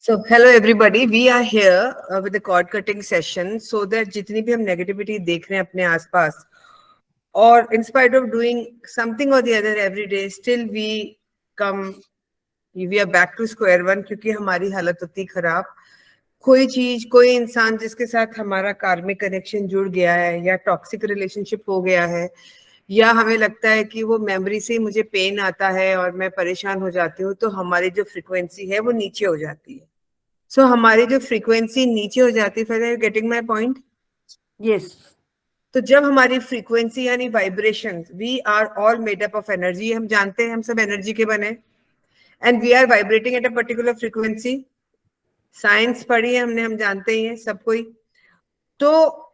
So, hello everybody. We are here with the cord cutting session so that जितनी भी हम negativity देख रहे हैं अपने आसपास और in spite of doing something or the other every day, still we are back to square one क्योंकि हमारी हालत होती खराब. कोई चीज, कोई इंसान जिसके साथ हमारा कार्मिक कनेक्शन जुड़ गया है या टॉक्सिक रिलेशनशिप हो गया है या हमें लगता है कि वो मेमोरी से मुझे पेन आता है और मैं परेशान हो जाती हूँ, तो हमारी जो फ्रीक्वेंसी है वो नीचे हो जाती है. सो हमारी जो फ्रीक्वेंसी नीचे हो जाती है, you getting my point? Yes. तो जब हमारी फ्रीक्वेंसी यानी vibration, we are all made up of energy, हम जानते हैं हम सब एनर्जी के बने, and we are vibrating at a particular frequency. Science पढ़ी है हमने, हम जानते ही हैं सब कोई. तो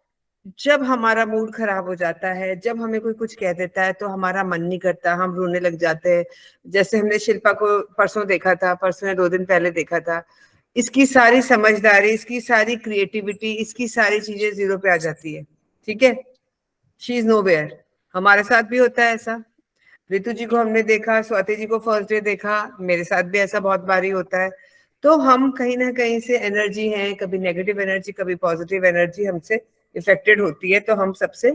जब हमारा मूड खराब हो जाता है, जब हमें कोई कुछ कह देता है तो हमारा मन नहीं करता, हम रोने लग जाते हैं. जैसे हमने शिल्पा को परसों देखा था, परसों या 2 दिन पहले देखा था. इसकी सारी समझदारी, इसकी सारी क्रिएटिविटी, इसकी सारी चीजें जीरो पे आ जाती है. ठीक है, शी इज नोवेयर. हमारे साथ भी होता है ऐसा. रितु जी को हमने देखा, स्वाति जी को फर्स्ट डे देखा, मेरे साथ भी ऐसा बहुत बारी होता है. तो हम कहीं ना कहीं से एनर्जी है, कभी नेगेटिव एनर्जी कभी पॉजिटिव एनर्जी हमसे इफेक्टेड होती है, तो हम सबसे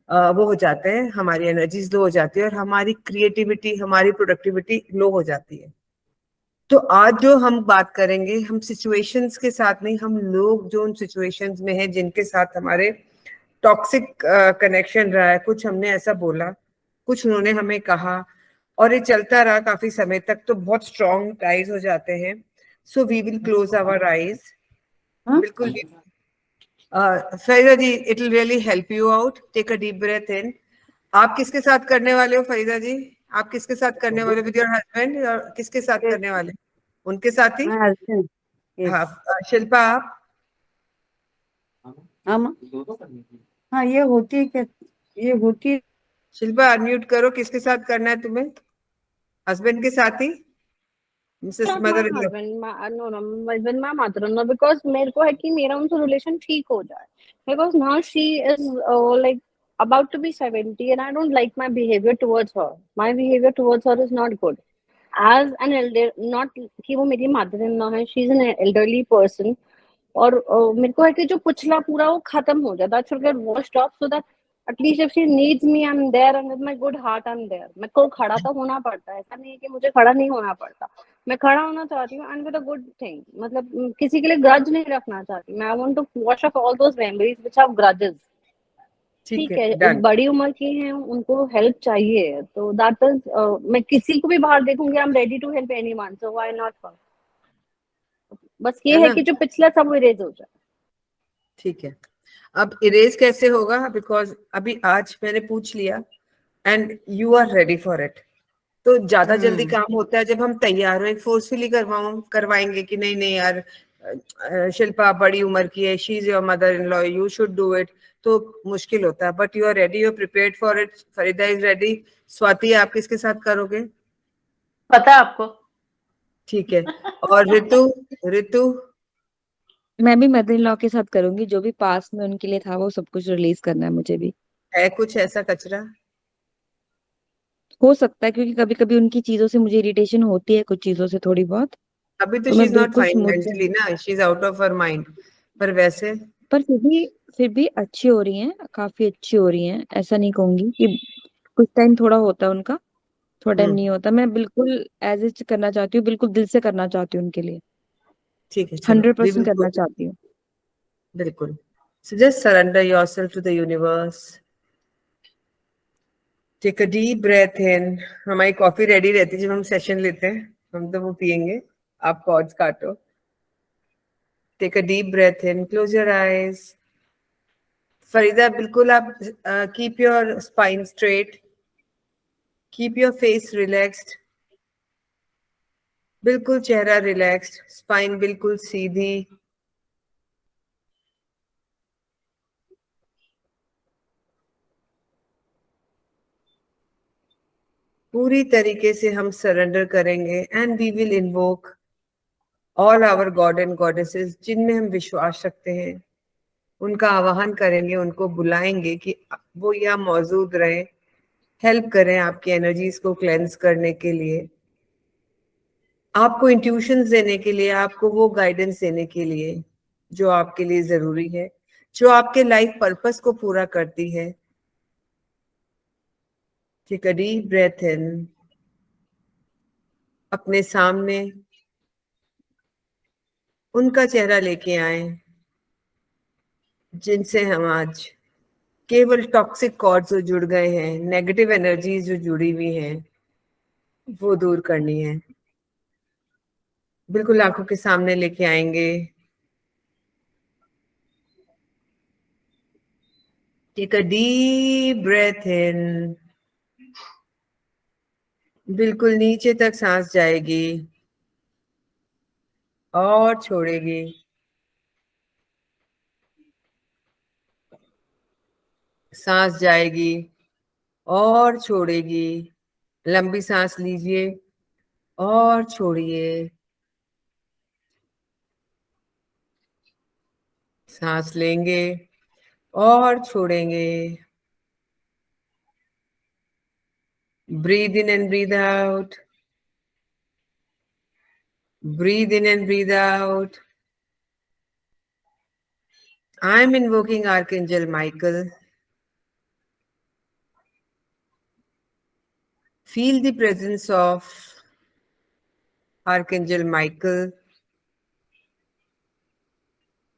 वो हो जाते हैं, हमारी एनर्जीज लो हो जाती है और हमारी क्रिएटिविटी, हमारी प्रोडक्टिविटी लो हो जाती है. तो आज जो हम बात करेंगे, हम सिचुएशंस के साथ नहीं, हम लोग जो उन सिचुएशंस में हैं जिनके साथ हमारे टॉक्सिक कनेक्शन रहा है. कुछ हमने ऐसा बोला, कुछ उन्होंने हमें कहा और ये चलता रहा काफी समय तक, तो बहुत स्ट्रॉन्ग टाइज हो जाते हैं. So we will close our eyes. बिल्कुल. Farida ji, it will really help you out. Take a deep breath in. आप किसके साथ करने वाले हो फरीदा जी? आप किसके साथ करने वाले हो? With your husband? और किसके साथ करने वाले? उनके साथ ही? हाँ. शिल्पा आप? हाँ, ये होती है क्या? ये होती है. शिल्पा अनम्यूट करो. किसके साथ करना है तुम्हें? हस्बैंड के साथ ही? Mrs Not mother my in law? husband, with my mother-in-law, because मेरे को है कि मेरा उनसे रिलेशन ठीक हो जाए. Because now she is like about to be 70 and I don't like my behavior towards her. My behavior towards her is not good. As an elder, not कि वो मेरी mother-in-law है, she is an elderly person. और मेरे को है कि जो पिछला पूरा वो खत्म हो जाए, that should get washed off, so that at least if she needs me, I'm there, and with my good heart I'm there. मेरे को खड़ा तो होना पड़ता है, ऐसा नहीं है कि मुझे खड़ा नहीं होना पड़ता. मैं खड़ा होना चाहती हूँ and with a good thing. मतलब किसी के लिए ग्रज नहीं रखना चाहती मैं. I want to wash off all those memories which have grudges. ठीक है, डन. बड़ी उम्र की हैं, उनको हेल्प चाहिए, तो दैट इज मैं किसी को भी बाहर देखूंगी, I am ready to help anyone, so why not her. बस ये है कि जो पिछला सब इरेज हो जाए. ठीक है. अब इरेज कैसे होगा? बिकॉज अभी आज मैंने पूछ लिया and you are ready for it. तो ज्यादा जल्दी काम होता है जब हम तैयार हो. एक फोर्सफुली करवाएंगे कि नहीं नहीं यार, शिल्पा बड़ी उम्र की है, she is your mother in law, you should do it, तो मुश्किल होता है. But you are ready, you are prepared for it. Farida is ready. Swati आप किसके साथ करोगे? पता है आपको? ठीक है. और रितु? रितु? मैं भी मदर इन लॉ के साथ करूंगी. जो भी पास में उनके लिए था वो सब कुछ रिलीज करना है मुझे भी. है कुछ ऐसा कचरा? हो सकता है, क्योंकि कभी कभी उनकी चीजों से मुझे इरिटेशन होती है, कुछ चीजों से थोड़ी बहुत. अभी तो तो शी मैं इज नॉट बिल्कुल फाइन स्मूथ मेंटली ना, she is out of her mind. पर वैसे पर फिर भी अच्छी हो रही हैं, काफी अच्छी हो रही हैं. ऐसा नहीं कहूंगी कि कुछ टाइम थोड़ा होता है उनका, थोड़ा टाइम नहीं होता. मैं बिल्कुल एज इट करना चाहती हूँ, बिल्कुल दिल से करना चाहती हूँ उनके लिए. ठीक है, चलो. वी 100% विल करना गो. चाहती हूँ. बिल्कुल. So just surrender yourself to the universe. Take a deep breath in. हमारी कॉफी रेडी रहती है जब हम सेशन लेते हैं, हम तो वो पियेंगे. आप कॉर्ड्स काटो. Take a deep breath in. Close your eyes. Farida बिल्कुल आप keep your spine straight. Keep your face relaxed. बिल्कुल चेहरा रिलैक्स्ड, स्पाइन बिल्कुल सीधी. पूरी तरीके से हम सरेंडर करेंगे and we will invoke all our god and goddesses जिनमें हम विश्वास रखते हैं. उनका आवाहन करेंगे, उनको बुलाएंगे कि वो यहाँ मौजूद रहे, हेल्प करें आपकी एनर्जीज को क्लेंस करने के लिए. आपको इंट्यूशंस देने के लिए, आपको वो गाइडेंस देने के लिए जो आपके लिए जरूरी है, जो आपके लाइफ पर्पस को पूरा करती है। टेक अ डीप ब्रेथ इन। अपने सामने उनका चेहरा लेके आए जिनसे हम आज केवल टॉक्सिक कॉर्ड्स जो जुड़ गए हैं, नेगेटिव एनर्जीज जो जुड़ी हुई हैं, वो दूर करनी है। बिल्कुल आंखों के सामने लेके आएंगे। टेक अ डीप ब्रेथ इन। बिल्कुल नीचे तक सांस जाएगी और छोड़ेगी। सांस जाएगी और छोड़ेगी। लंबी सांस लीजिए और छोड़िए। सांस लेंगे और छोड़ेंगे। Breathe in and breathe out. Breathe in and breathe out. I am invoking Archangel Michael. Feel the presence of Archangel Michael.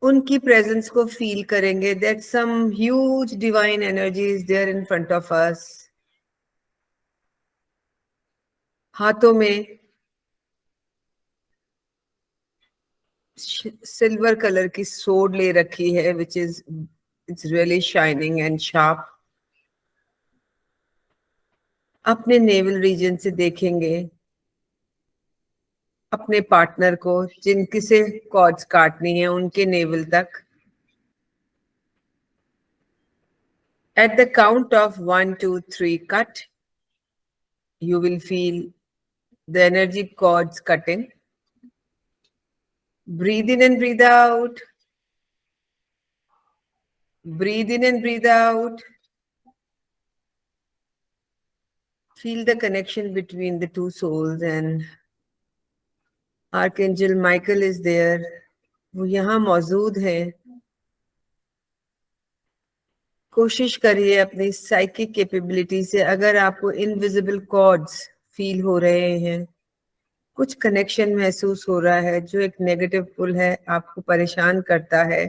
उनकी प्रेजेंस को फील करेंगे that some huge divine energy is there in front of us. हाथों में silver colour की सोड ले रखी है which is it's really shining and sharp. अपने नेवल रीजन से देखेंगे अपने पार्टनर को जिनकी से कॉर्ड्स काटनी है उनके नेवल तक। At the count of 1, 2, 3, cut. You will feel the energy cords cutting. Breathe in and breathe out. Breathe in and breathe out. Feel the connection between the two souls, and Archangel Michael is there. वो यहाँ मौजूद है। कोशिश करिए अपनी psychic capability से, अगर आपको इनविजिबल कॉर्ड्स फील हो रहे हैं, कुछ कनेक्शन महसूस हो रहा है जो एक नेगेटिव पुल है, आपको परेशान करता है,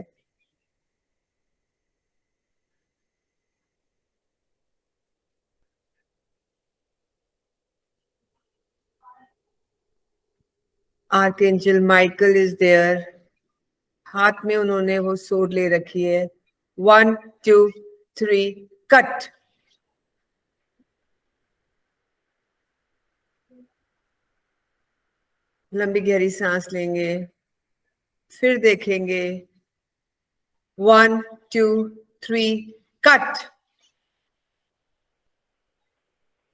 आर्कएंजल माइकल इज देयर। हाथ में उन्होंने वो सोड ले रखी है। 1, 2, 3, कट। लंबी गहरी सांस लेंगे, फिर देखेंगे। 1, 2, 3, cut.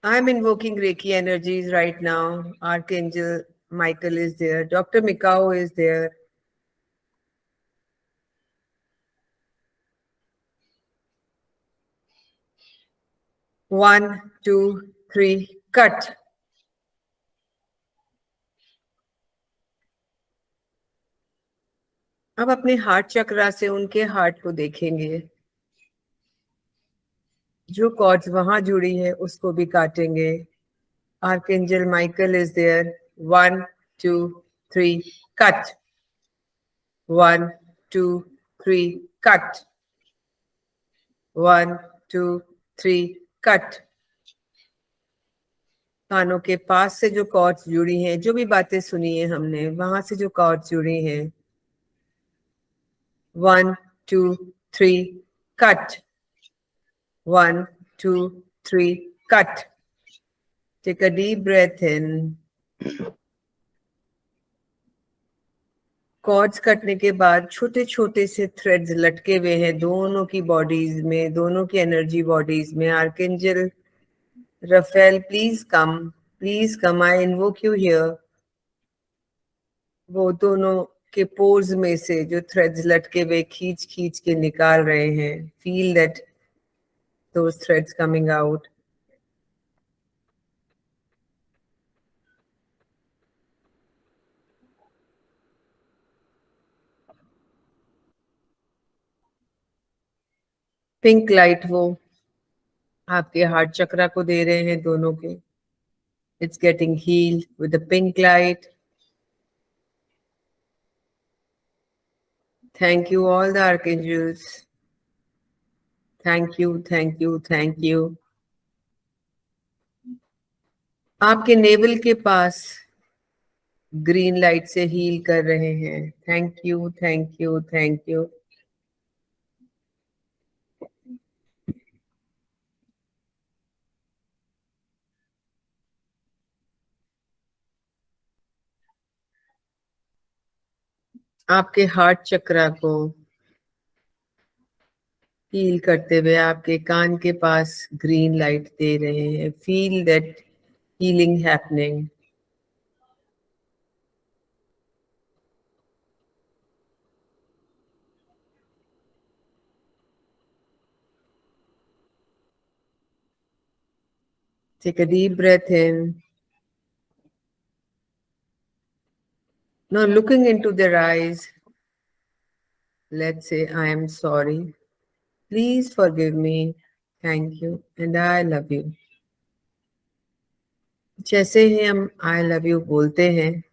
I'm invoking Reiki energies right now. Archangel Michael is there. Dr. Mikao is there. One, two, three, cut. अब अपने हार्ट चक्रा से उनके हार्ट को देखेंगे, जो कॉर्ड्स वहां जुड़ी है उसको भी काटेंगे। Archangel Michael is there. 1, 2, 3, cut. 1, 2, 3, cut. 1, 2, 3, cut. कानों के पास से जो कॉर्ड्स जुड़ी हैं, जो भी बातें सुनी है हमने, वहां से जो कॉर्ड्स जुड़ी हैं। 1, 2, 3, cut. 1, 2, 3, cut. Take a deep breath in. Cords कटने के बाद छोटे छोटे से थ्रेड्स लटके हुए हैं दोनों की बॉडीज में, दोनों की एनर्जी बॉडीज में। Archangel Raphael, please come, I invoke you here. वो दोनों के पोर्स में से जो थ्रेड्स लटके हुए खींच खींच के निकाल रहे हैं। Feel that those threads coming out. Pink light वो आपके हार्ट चक्रा को दे रहे हैं दोनों के. It's getting healed with the pink light. Thank you, all the archangels. Thank you, thank you, thank you. आपके नेवल के पास ग्रीन लाइट से हील कर रहे हैं. Thank you, thank you, thank you. आपके हार्ट चक्रा को हील करते हुए आपके कान के पास ग्रीन लाइट दे रहे हैं. Feel that healing happening. Take a deep breath in. Now looking into their eyes, let's say, I am sorry. Please forgive me. Thank you. And I love you. जैसे ही हम I love you बोलते हैं,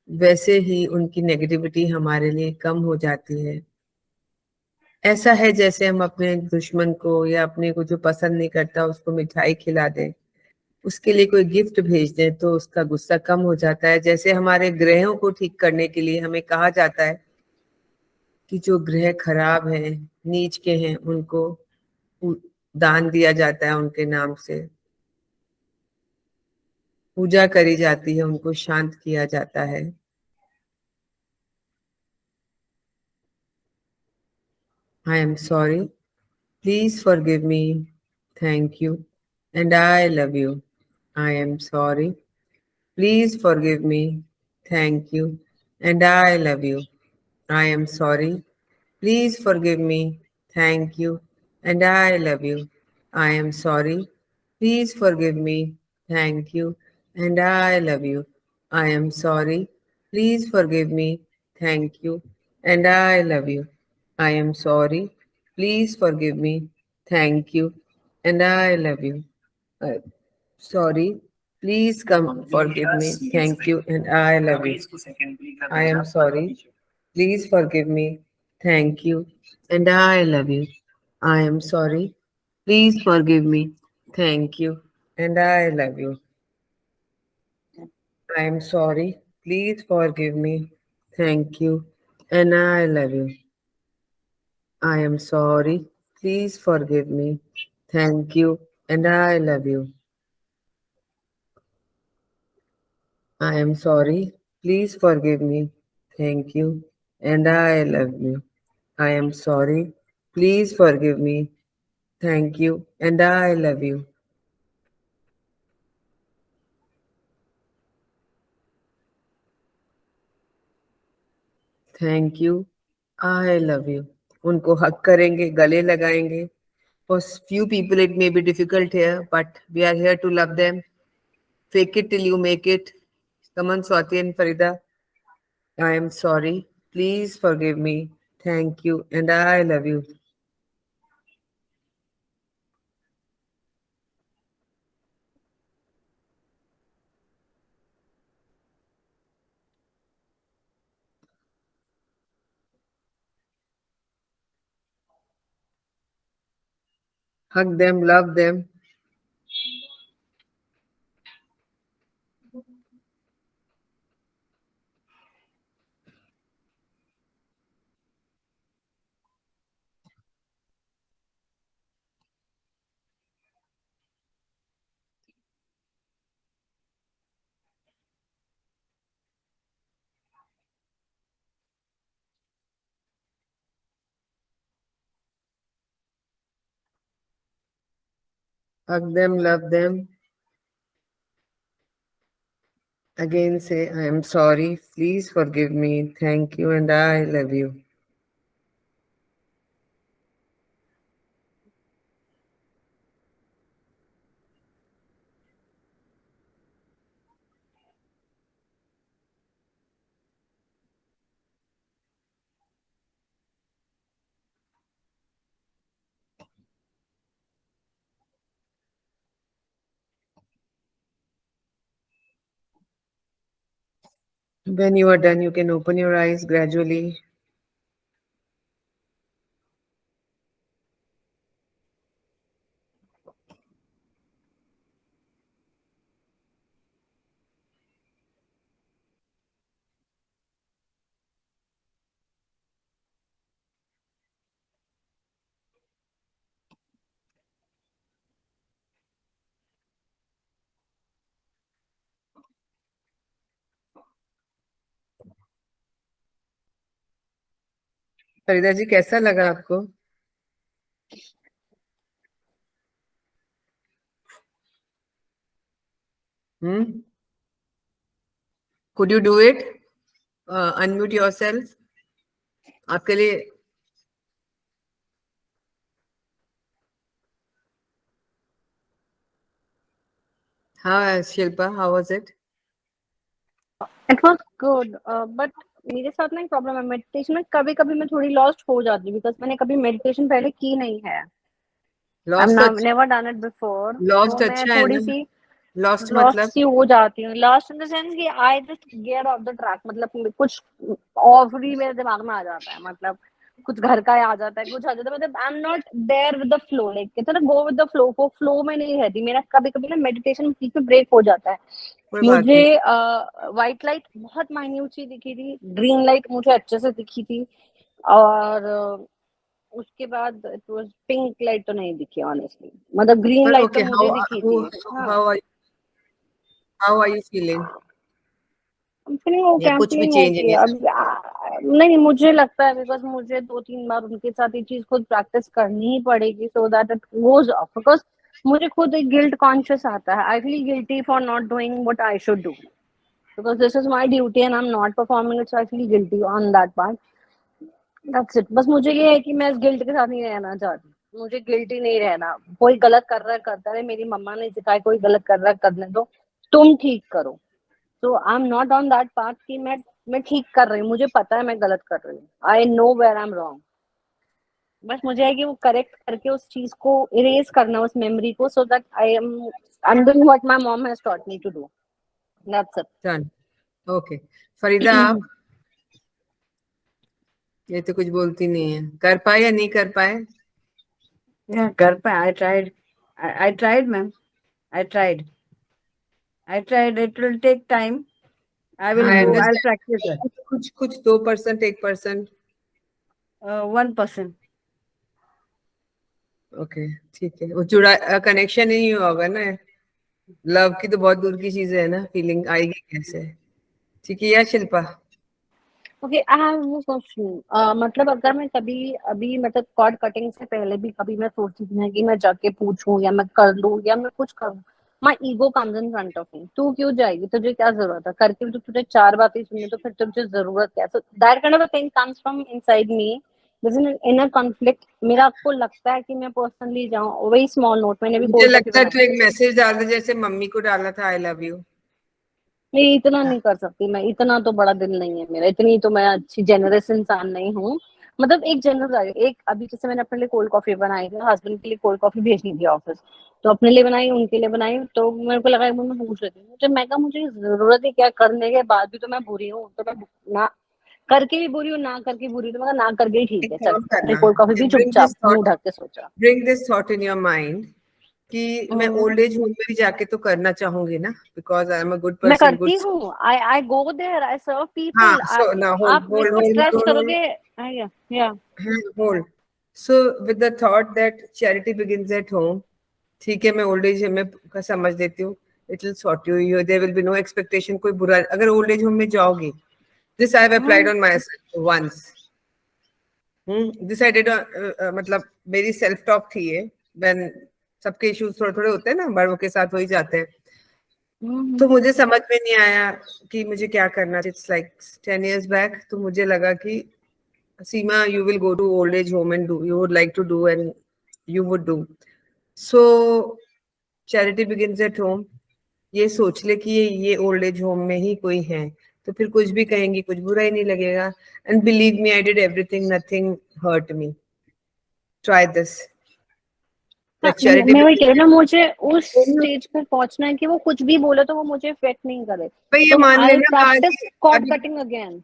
वैसे ही उनकी negativity हमारे लिए कम हो जाती है. ऐसा है जैसे हम अपने दुश्मन को या अपने को जो पसंद नहीं करता उसको मिठाई खिला दें, उसके लिए कोई गिफ्ट भेज दें तो उसका गुस्सा कम हो जाता है. जैसे हमारे ग्रहों को ठीक करने के लिए हमें कहा जाता है कि जो ग्रह खराब हैं, नीच के हैं, उनको दान दिया जाता है, उनके नाम से पूजा करी जाती है, उनको शांत किया जाता है. I am sorry. Please forgive me. Thank you. And I love you. I am sorry. Please forgive me. Thank you. And I love you. I am sorry. Please forgive me. Thank you. And I love you. I am sorry. Please forgive me. Thank you. And I love you. I am sorry. Please forgive me. Thank you. And I love you. I am sorry. Please forgive me. Thank you. And I love you. Uh, Sorry. Please come forgive me. Thank you. And I love you. I am sorry. Please forgive me. Thank you. And I love you. I am sorry. Please forgive me. Thank you. And I love you. I am sorry. Please forgive me. Thank you. And I love you. I am sorry. Please forgive me. Thank you. And I love you. I am sorry. Please forgive me. Thank you. And I love you. I am sorry. Please forgive me. Thank you. And I love you. Thank you. I love you. उनको हक करेंगे, गले लगाएंगे. For few people it may be difficult here, but we are here to love them. Fake it till you make it. Come on, Swati and Farida. I am sorry. Please forgive me. Thank you. And I love you. Hug them, love them. Hug them, love them. Again say, I am sorry. Please forgive me. Thank you. And I love you. When you are done, you can open your eyes gradually. Farida जी, कैसा लगा आपको? Could you do it? Unmute yourself. आपके लिए हाँ Shilpa, how was it? It was good, but मेरे साथ ना एक प्रॉब्लम है मेडिटेशन में, कभी कभी मैं थोड़ी लॉस्ट हो जाती हूँ बिकॉज मैंने कभी मेडिटेशन पहले की नहीं है. Lost I've never done it before. lost तो मैं अच्छा है थोड़ी ना? सी Lost लॉस्ट मतलब सी हो जाती हूँ. लॉस्ट इन द सेंस कि I just get of the track. मतलब कुछ और ही मेरे दिमाग में आ जाता है. मतलब कुछ घर का आ जाता है, कुछ आ जाता है. मतलब I am not there with the flow. Like कहते हैं ना, गो विद द फ्लो. वो फ्लो में नहीं रहती. मेरा कभी कभी ना मेडिटेशन बीच में ब्रेक हो जाता है. कोई बात मुझे नहीं. व्हाइट लाइट बहुत माइन्यूट सी दिखी थी. ग्रीन लाइट मुझे अच्छे से दिखी थी. और उसके बाद इट वाज पिंक लाइट तो नहीं दिखी ऑनेस्टली. मतलब ग्रीन पर लाइट तो okay, मुझे दिखी थी. हाँ. how are you feeling? I'm feeling okay. या I'm कुछ भी feeling चेंज okay. नहीं? अब नहीं, मुझे लगता है बिकॉज मुझे 2-3 बार उनके साथ ये चीज खुद प्रैक्टिस करनी ही पड़ेगी so that it goes off. Because मुझे खुद एक गिल्ट कॉन्शियस आता है. I feel guilty for not doing what I should do because this is my duty and I am not performing it. So I feel guilty on that part. That's it. बस मुझे ये है कि मैं इस guilt के साथ नहीं रहना चाहती. मुझे गिल्टी नहीं रहना. कोई गलत कर रहा है करता है. मेरी मम्मा ने सिखाया कोई गलत कर रहा है करने दो, तुम ठीक करो. तो आई am not on that path कि मैं ठीक कर रही हूँ. मुझे पता है मैं गलत कर रही हूँ. I know where I am wrong. बस मुझे है कि वो करेक्ट करके उस चीज को इरेज करना, उस मेमोरी को, so that I am doing what my mom has taught me to do. That's it. Done. Okay. Farida, आप ये तो कुछ बोलती नहीं है. कर पाए या नहीं कर पाए? Yeah, कर पाए. I tried. I tried, ma'am. I tried. It will take time. I will I go. I'll understand. practice it. कुछ 2%, 1%. 1%. ओके, ठीक है. वो जुड़ा कनेक्शन ही हुआ होगा ना. लव की तो बहुत दूर की चीज है ना. फीलिंग आएगी कैसे? ठीक है. या Shilpa? Okay, I have no question. मतलब अगर मैं कभी अभी मतलब कॉर्ड कटिंग से पहले भी कभी मैं सोचती थी ना कि मैं जाके पूछूं या मैं कर लूं या मैं कुछ करूं, my ego comes in front of me. तू क्यों जाएगी, तुझे क्या जरूरत है करके भी तो तुझे 4 बातें सुननी, तो फिर तुझे जरूरत क्या. So that kind of a thing comes from inside me. This is an inner conflict. मेरा आपको लगता है कि मैं पर्सनली जाऊं. वही स्मॉल नोट मैंने भी मुझे कोल्ड कॉफी लगता है बनाई. तू एक मैसेज डाल दे जैसे मम्मी को डाला था, आई लव यू. नहीं, इतना नहीं कर सकती मैं. इतना तो बड़ा दिल नहीं है मेरा. इतनी तो मैं अच्छी जेनरस इंसान नहीं हूँ. मतलब एक जनरल एक अभी जैसे मैंने अपने लिए कोल्ड कॉफी बनाई थी, हस्बैंड के लिए कोल्ड कॉफी भेजनी थी ऑफिस, तो अपने लिए बनाई, उनके लिए बनाई. तो मेरे को लगा एक बार मैं पूछ लेती हूँ. मुझे मैं कहा मुझे जरूरत है क्या, करने के बाद भी तो मैं बुरी हूँ. तो मैं ना करके भी बुरी हूँ, ना करके बुरी हूँ. तो मैं कहा, ना करके ही ठीक एक है, चल काम अपनी करना. कोल्ड कॉफी भी ब्रिंग चुपचाप दिस थॉट मुंह ढक के सोचा. Bring this thought in your mind कि मैं ओल्ड एज होम में भी जाके तो करना चाहूंगी ना, because I am a good मैं पर्सन, करती गुड. हूँ. आई गो देयर, आई सर्व हाँ, पीपल. सो ना होल्ड आप मेरे होल्ड को होल्ड ट्रस्ट होल्ड करोगे. या hold. So with the thought that charity begins at home. ठीक है, मैं ओल्ड एज में का समझ देती हूँ. It will sort you. There will be no expectation. कोई बुरा अगर ओल्ड एज होम में जाओगी, this I have applied on my self once. This I did. मतलब मेरी सेल्फ टॉक थी ये. व्हेन सबके इश्यूज थोड़े थोड़े होते हैं ना, बड़ों के साथ हो ही जाते हैं. तो मुझे समझ में नहीं आया कि मुझे क्या करना. It's like 10 years back. तो मुझे लगा कि सीमा, you will go to old age home and do you would like to do and you would do. So charity begins at home. ये सोच ले कि ये ओल्ड एज होम में ही कोई है, तो फिर कुछ भी कहेंगी कुछ बुरा ही नहीं लगेगा. And believe me, I did everything, nothing hurt me. Try this. हाँ, चैरिटी मैं वही कह रही हूँ ना, मुझे उस स्टेज पे पहुंचना है कि वो कुछ भी बोले तो वो मुझे इफेक्ट नहीं करे। भाई ये तो मान आई लेना आज प्रैक्टिस कॉर्ड अभी cutting again.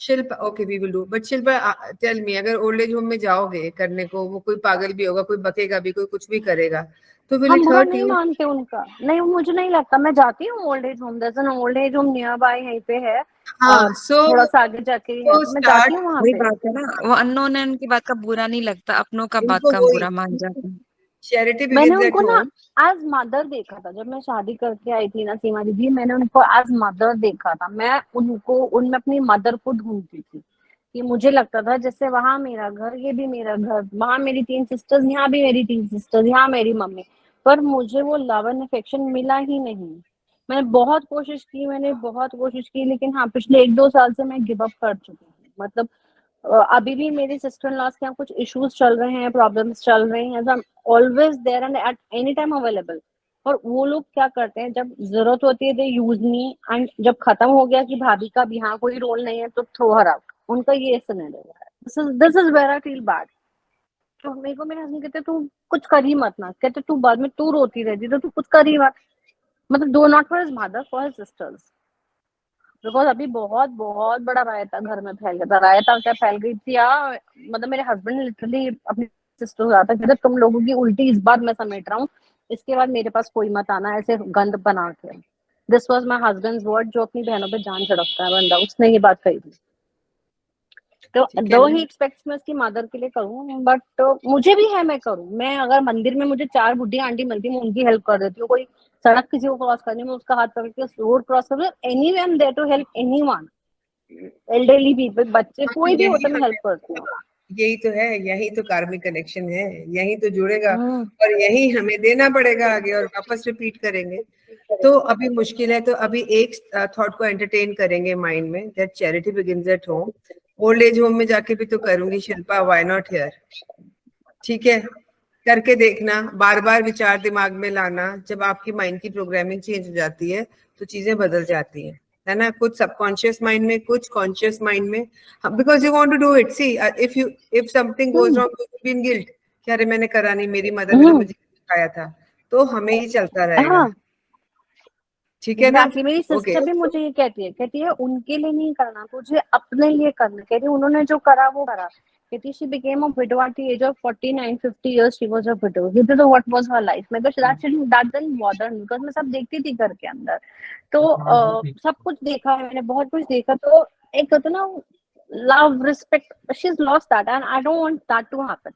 Shilpa, okay we will do, but Shilpa tell me, अगर ओल्ड एज होम में जाओगे करने को, वो कोई पागल भी होगा, कोई बकेगा भी, कोई कुछ भी करेगा, तो विल हम इट बुरा हर्ट नहीं यू? मानते उनका, नहीं मुझे नहीं लगता। मैं जाती हूँ ओल्ड एज होम, जैसे old age home near by यहीं पे है, हाँ, सो थोड़ा सा आगे जाके ही है, तो तो मैं जाती स्टार्ट, हूँ वहां वही पे। बात है ना, वो अननोन है, उनकी बात का बुरा नहीं लगता, अपनों का बात इनको का वही बुरा मान जाते हैं। चैरिटी मैंने बिगिंस एट उनको ना होम। एज मदर देखा था, जब मैं शादी करके आई थी ना सीमा दीदी, मैंने उनको एज मदर देखा था। मैं उनको, उनमें अपनी मदर को ढूंढती थी कि मुझे लगता था जैसे वहां मेरा घर, ये भी मेरा घर, वहां मेरी 3 सिस्टर्स, यहाँ भी मेरी 3 सिस्टर्स, यहाँ मेरी मम्मी, पर मुझे वो लव एंड अफेक्शन मिला ही नहीं। मैंने बहुत कोशिश की, मैंने बहुत कोशिश की, लेकिन हाँ पिछले 1-2 साल से मैं गिव अप कर चुकी हूँ। मतलब अभी भी मेरी सिस्टर इन लॉज के यहाँ कुछ इश्यूज चल रहे हैं, प्रॉब्लम्स चल रही हैं, always there and at any time available. और वो लोग क्या करते हैं, जब जरूरत होती है दे यूज मी, एंड जब खत्म हो गया कि भाभी का भी यहाँ कोई रोल नहीं है तो थ्रो हर आउट। उनका ये सिनेरियो है। This is where I feel bad. तो मेरे को मेरे हस्बैंड कहते तू कुछ कर ही मत ना, कहते तू बाद में तू रोती रहती तो तू कुछ कर ही मत। मतलब दो, not for his mother, for his sisters. Because अभी बहुत बहुत बड़ा रायता घर में फैल गया था। रायता क्या फैल गई थी यार, मतलब मेरे हस्बैंड ने लिटरली अपनी सिस्टर को कहा था, कहते तुम लोगों की उल्टी इस बार मैं समेट रहा हूँ, इसके बाद मेरे पास कोई मत आना ऐसे गंद बना के। This was my husband word, जो अपनी बहनों पे जान छिड़कता है बंदा, उसने ये बात कही थी। तो ठीक है दो ना? ही एक्सपेक्ट्स मैं उसकी मदर के लिए करूँ, बट मुझे भी है मैं करूँ। मैं अगर मंदिर में मुझे 4 बुढ़ी आंटी मिलती, मैं उनकी हेल्प कर देती हूँ। कोई सड़क किसी को क्रॉस करने में उसका हाथ पकड़ के रोड क्रॉस कर, anyway I am there to help anyone, elderly people, बच्चे, हाँ, तो कोई भी यही होता है मैं हेल्प करती हूँ। हमें, यही तो है, यही तो कार्मिक कनेक्शन है, यही तो जुड़ेगा, हम्म, और यही हमें देना पड़ेगा आगे, और वापस रिपीट करेंगे। तो अभी मुश्किल है, तो अभी एक थॉट को एंटरटेन करेंगे माइंड में, that charity begins at home. Old age home में जाके भी तो करूंगी शिल्पा, व्हाई नॉट हियर? ठीक है, करके देखना, बार बार विचार दिमाग में लाना। जब आपकी माइंड की प्रोग्रामिंग चेंज हो जाती है तो चीजें बदल जाती है ना? कुछ सबकॉन्शियस माइंड में, कुछ कॉन्शियस माइंड में, because you want to do it. See, if something goes wrong, you be in guilt कि अरे मैंने करा नहीं, मेरी मदर ने तो हम्म, मुझे सिखाया था, तो हमें ही चलता रहेगा। हाँ ठीक है ना? एग्जैक्टली। मेरी ओके, सिस्टर भी मुझे ये कहती है उनके लिए नहीं करना, तुझे अपने लिए करना। कहती है उन्होंने जो करा वो करा। कहती she became a widow at the age of 49-50 years, she was a widow. कहती तो व्हाट वाज हर लाइफ। मैं तो that doesn't bother me, because मैं सब देखती थी घर के अंदर। तो सब कुछ देखा है मैंने, बहुत कुछ देखा। तो एक होता ना love, respect, she is lost that and I don't want that to happen.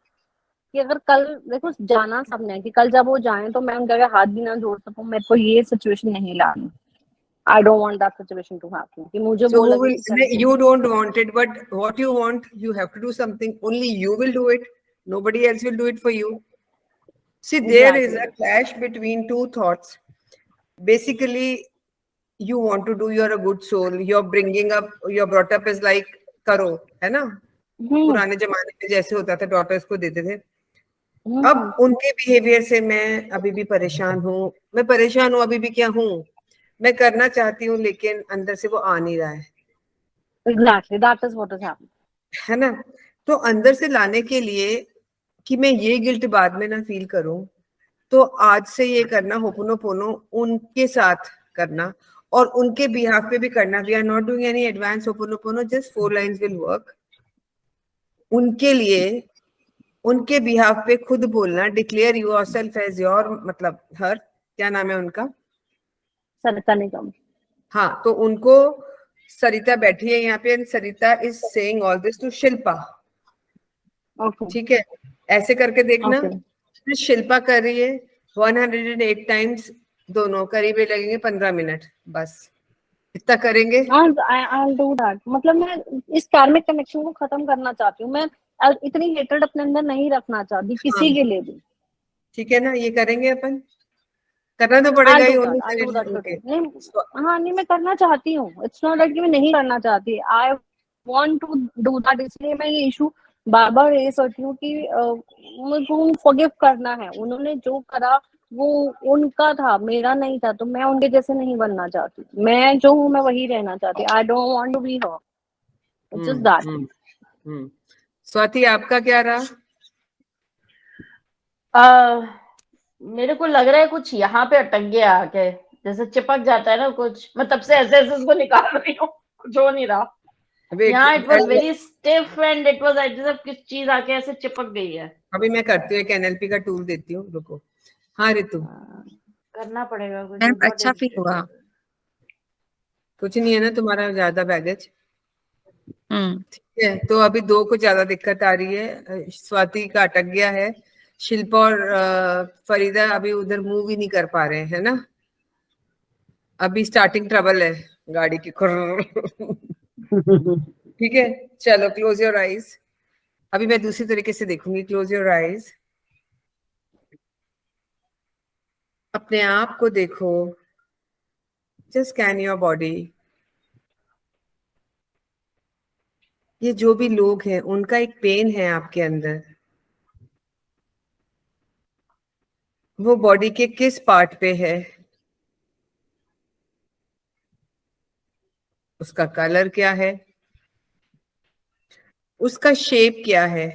कि अगर कल देखो जाना सबने है, कि कल जब वो जाए तो मैं उनके आगे हाथ भी ना जोड़ सकूं, मेरे को ये सिचुएशन नहीं लानी। I don't want that situation to happen कि मुझे so वो who लगे will, कि चल ठीक you है। don't want it, but what you want, you have to do something, only you will do it, nobody else will do it for you. See, there is exactly. a clash between two thoughts. Basically, you want to do, you're a good soul, you're bringing up, you're brought up as like, करो, है ना? हम्म, पुराने जमाने में जैसे होता था, daughters को देते थे। हम्म, अब उनके बिहेवियर से मैं अभी भी परेशान हूँ। मैं परेशान हूँ, अभी भी क्या हूँ, मैं करना चाहती हूँ लेकिन अंदर से वो आ नहीं रहा exactly that is what is happening. है ना? तो अंदर से लाने के लिए कि मैं ये गिल्ट बाद में ना फील करूं, तो आज से ये करना, होपोनोपोनो उनके साथ करना, और उनके बिहाफ पे भी करना। We are not doing any advance ho'oponopono, just 4 lines will work. उनके लिए, उनके बिहाफ पे खुद बोलना, डिक्लेयर योरसेल्फ एज योर, मतलब हर, क्या नाम है उनका? सरिता निगम। हाँ, तो उनको, सरिता बैठी है यहाँ पे, and Sarita is saying all this to Shilpa. Okay, ठीक है, ऐसे करके देखना। ओके। फिर शिल्पा कर रही है 108 टाइम्स, दोनों करीब लगेंगे 15 मिनट, बस इतना करेंगे। आई डू दैट। मतलब मैं इस कार्मिक कनेक्शन को खत्म करना चाहती हूँ। मैं इतनी हेटेड अपने अंदर नहीं रखना चाहती किसी हाँ, के लिए भी। ठीक है ना, ये करेंगे अपन, करना तो आई पड़ेगा ही, do only that, I do that today. Okay. नहीं, हाँ नहीं मैं करना चाहती हूँ। इट्स नॉट दैट कि मैं नहीं करना चाहती, I want to do that. इसलिए मैं ये इशू बार बार रेज करती हूँ कि मुझको फॉरगिव करना है। उन्होंने जो करा वो उनका था, मेरा नहीं था। तो मैं उनके जैसे नहीं बनना चाहती। मैं जो हूँ मैं वही रहना चाहती। I don't want to be her, it's just that. Swati, आपका क्या रहा? मेरे को लग रहा है कुछ यहाँ पे अटक गया आके, जैसे चिपक जाता है ना कुछ। मैं तब से ऐसे ऐसे उसको निकाल रही हूँ, कुछ हो नहीं रहा। वेट, यहाँ it was very stiff and it was जैसे किस चीज आके ऐसे चिपक गई है। अभी मैं करती हूँ, एक एनएलपी का टूल देती हूँ, रुको। हाँ रितु, करना पड़ेगा कुछ, मैम बहुत अच्छा फील हुआ। इरिटेटेड। कुछ नहीं है ना तुम्हारा ज्यादा बैगेज? हम्म। ठीक है, तो अभी दो को ज्यादा दिक्कत आ रही है। स्वाति का अटक गया है, शिल्पा और फरीदा अभी उधर मूव ही नहीं कर पा रहे हैं, है ना? अभी स्टार्टिंग ट्रबल है गाड़ी की। ठीक है, चलो क्लोज योर आईज। अभी मैं दूसरी तरीके से देखूंगी। क्लोज योर आईज, अपने आप को देखो, जस्ट स्कैन योर बॉडी। ये जो भी लोग हैं उनका एक पेन है आपके अंदर, वो बॉडी के किस पार्ट पे है, उसका कलर क्या है, उसका शेप क्या है।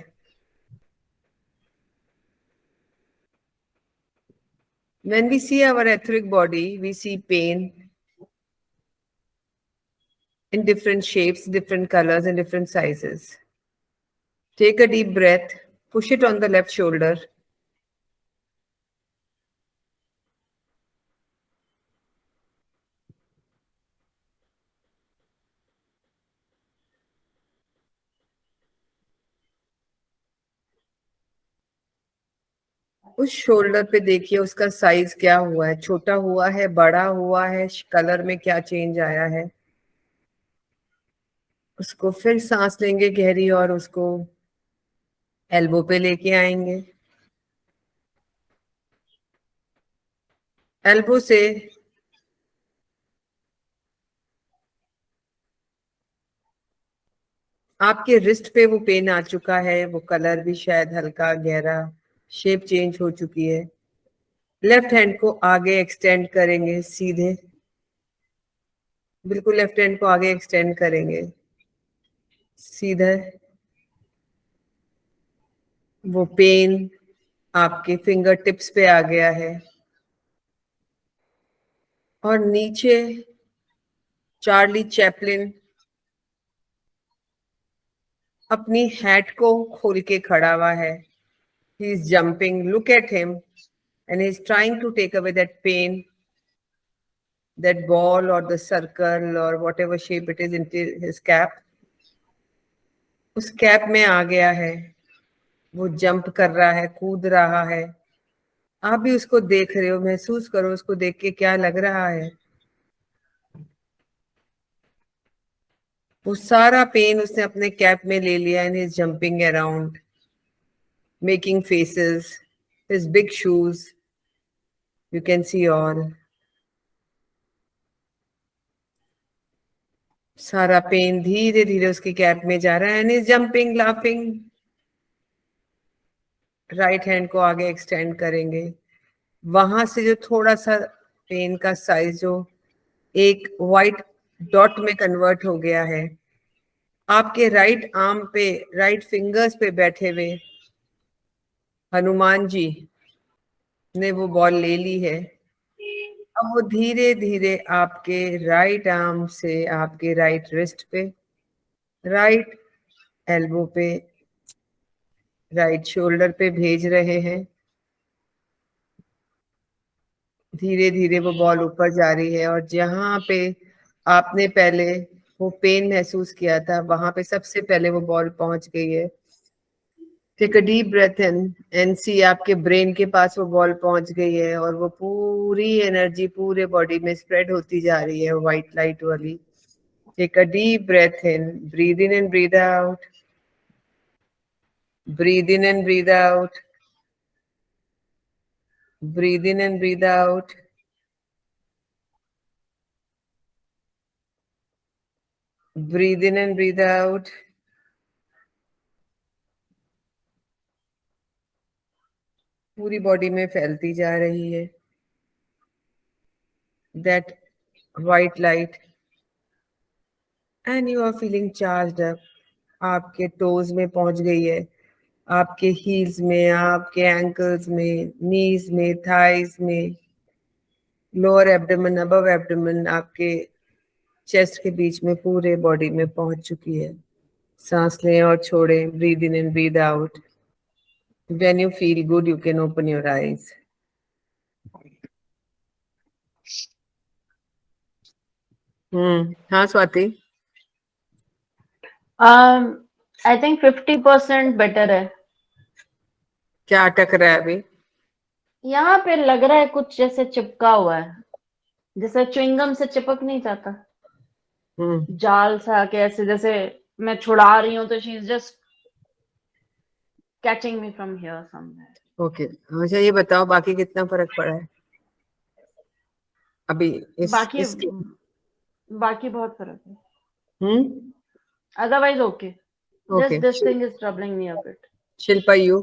When we see our etheric body, we see pain in different shapes, different colors, and different sizes. Take a deep breath, push it on the left shoulder. उस शोल्डर पे देखिए उसका साइज क्या हुआ है, छोटा हुआ है, बड़ा हुआ है, कलर में क्या चेंज आया है। उसको फिर सांस लेंगे गहरी और उसको एल्बो पे लेके आएंगे। एल्बो से आपके रिस्ट पे वो पेन आ चुका है, वो कलर भी शायद हल्का गहरा, शेप चेंज हो चुकी है। लेफ्ट हैंड को आगे एक्सटेंड करेंगे, सीधे बिल्कुल लेफ्ट हैंड को आगे एक्सटेंड करेंगे सीधे। वो पेन आपके फिंगर टिप्स पे आ गया है और नीचे चार्ली चैपलिन अपनी हैट को खोल के खड़ा हुआ है। He is jumping, look at him, and he's trying to take away that pain, that ball or the circle or whatever shape it is into his cap. उस कैप में आ गया है, वो जंप कर रहा है, कूद रहा है। आप भी उसको देख रहे हो, महसूस करो उसको देख के क्या लग रहा है। वो सारा पेन उसने अपने कैप में ले लिया and is jumping around, making faces, his big shoes, you can see all. सारा पेन धीरे धीरे उसके कैप में जा रहा है and is jumping, laughing. Right hand को आगे एक्सटेंड करेंगे, वहां से जो थोड़ा सा पेन का साइज जो एक वाइट डॉट में कन्वर्ट हो गया है, आपके राइट आर्म पे, राइट फिंगर्स पे बैठे हुए हनुमान जी ने वो बॉल ले ली है। अब वो धीरे धीरे आपके राइट आर्म से आपके राइट रिस्ट पे, राइट एल्बो पे, राइट शोल्डर पे भेज रहे हैं। धीरे धीरे वो बॉल ऊपर जा रही है और जहां पे आपने पहले वो पेन महसूस किया था वहां पे सबसे पहले वो बॉल पहुंच गई है। Take a deep breath in and see, आपके ब्रेन के पास वो बॉल पहुंच गई है और वो पूरी एनर्जी पूरे बॉडी में स्प्रेड होती जा रही है, व्हाइट लाइट वाली। Take a deep breath in, breathe in and breathe out, breathe in and breathe out, breathe in and breathe out, breathe in and breathe out. पूरी बॉडी में फैलती जा रही है that white light and you are feeling charged up। आपके toes में पहुंच गई है, आपके हील्स में, आपके एंकल्स में, नीज में, थाइज में, लोअर एब्डोमेन, अबव एब्डोमेन, आपके चेस्ट के बीच में, पूरे बॉडी में पहुंच चुकी है। सांस लें और छोड़ें, breathe in and breathe out. When you feel good, you can open your eyes. हाँ स्वाति, आई थिंक 50% बेटर है। क्या अटक रहा है अभी? यहाँ पे लग रहा है कुछ जैसे चिपका हुआ है, जैसे च्युइंगम से चिपक नहीं जाता, हम्म जाल सा के ऐसे, जैसे मैं छुड़ा रही हूँ तो she is just catching me from here somewhere. Okay. अच्छा ये बताओ बाकी कितना फर्क पड़ा है अभी बाकी इसके? बाकी बहुत फर्क है, hmm otherwise okay, okay. Just this thing is troubling me a bit. Shilpa you?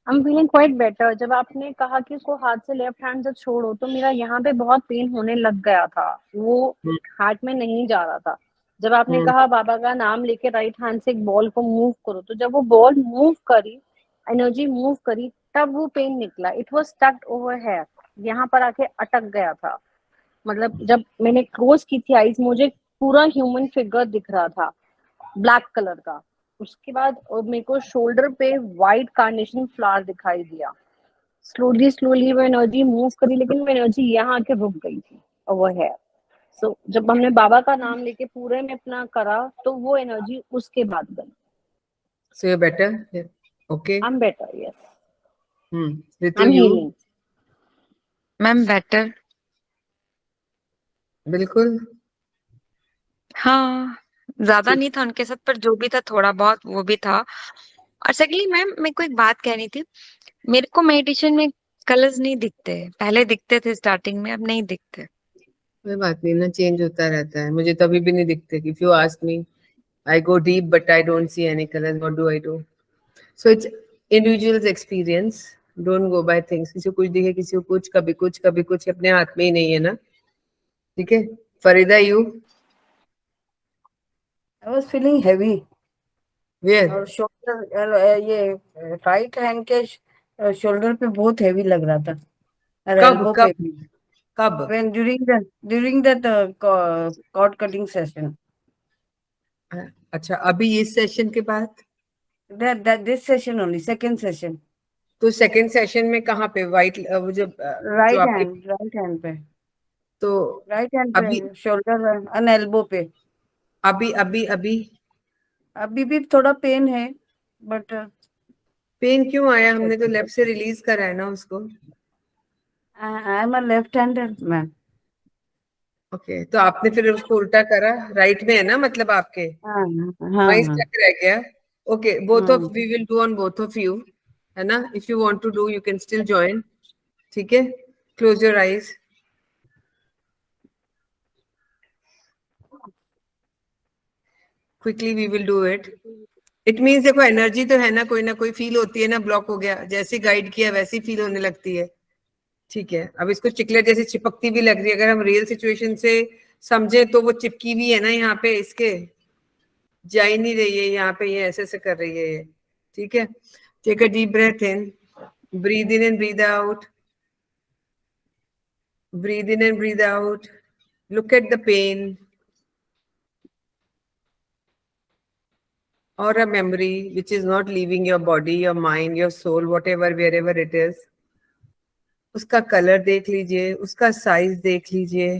I am feeling quite better. जब आपने कहा कि उसको हाथ से लेफ्ट हैंड से छोड़ो, तो मेरा यहाँ पे बहुत पेन होने लग गया था, वो हार्ट में नहीं जा रहा था। जब आपने हम्म कहा बाबा का नाम लेके राइट हैंड से एक बॉल को मूव करो, तो जब वो बॉल मूव करी, एनर्जी मूव करी, तब वो पेन निकला। It was stuck over here, यहाँ पर आके अटक गया था। मतलब जब मैंने क्लोज की थी आईज, मुझे पूरा ह्यूमन फिगर दिख रहा था, ब्लैक कलर का। उसके बाद मेरे को शोल्डर पे वाइट कार्नेशन फ्लावर दिखाई दिया। स्लोली स्लोली वो एनर्जी मूव करी, लेकिन वो एनर्जी यहाँ आके रुक गई थी ओवर हेयर। सो जब हमने बाबा का नाम लेके पूरे में अपना करा, तो वो एनर्जी उसके बाद गई। So you better? Okay. I am better, yes. Ritu I am you? Healing. Ma'am better. बिल्कुल। हाँ, ज्यादा ठीक। नहीं था उनके साथ, पर जो भी था थोड़ा बहुत वो भी था। और सेकंडली मैम, मेरे को एक बात कहनी थी। मेरे को मेडिटेशन में कलर्स नहीं दिखते, पहले दिखते थे स्टार्टिंग में, अब नहीं दिखते। कोई बात नहीं ना, चेंज होता रहता है। मुझे तभी भी नहीं दिखते। If you ask me, I go deep, but I don't see any colors. What do I do? So it's individual's experience. Don't go by things. किसी को कुछ दिखे, किसी को कुछ, कभी कुछ, कभी कुछ, अपने हाथ में ही नहीं है ना। ठीक है। Farida you? I was feeling heavy where? और शोल्डर, ये राइट हैंड के शोल्डर पे बहुत हेवी लग रहा था, और कब एल्बो पे कब भी। कब? When during that cord cutting session, अच्छा, अभी इस सेशन के बाद? that this session only, second session, तो सेकंड सेशन में कहाँ पे वाइट वो जो आपके, राइट हैंड पे, तो राइट हैंड अभी पे शोल्डर और एल्बो पे। अभी अभी अभी अभी भी थोड़ा पेन है, बट पेन क्यों आया? हमने तो लेफ्ट से रिलीज करा है ना उसको। I am a left hander ma'am. Okay, तो आपने फिर उसको उल्टा करा, राइट में है ना, मतलब आपके हाँ हाँ वहीं हाँ स्टक रह गया। ओके, बोथ ऑफ हाँ। We will do on both of you, है ना? If you want to do you can still join. ठीक है, close your eyes. Quickly we will do it. It means देखो, एनर्जी तो है ना कोई फील होती है ना, ब्लॉक हो गया, जैसे गाइड किया वैसी फील होने लगती है। ठीक है, अब इसको चिकलेट जैसे चिपकती भी लग रही है। अगर हम रियल सिचुएशन से समझे तो वो चिपकी भी है ना यहाँ पे, इसके जा ही नहीं रही है यहाँ पे, ये ऐसे ऐसे कर रही है ये। ठीक है, take a deep breath in, breathe in and breathe out, breathe in and breathe out. Look at the pain or a memory which is not leaving your body, your mind, your soul, whatever, wherever it is. उसका colour देख लीजिए, उसका size देख लीजिए,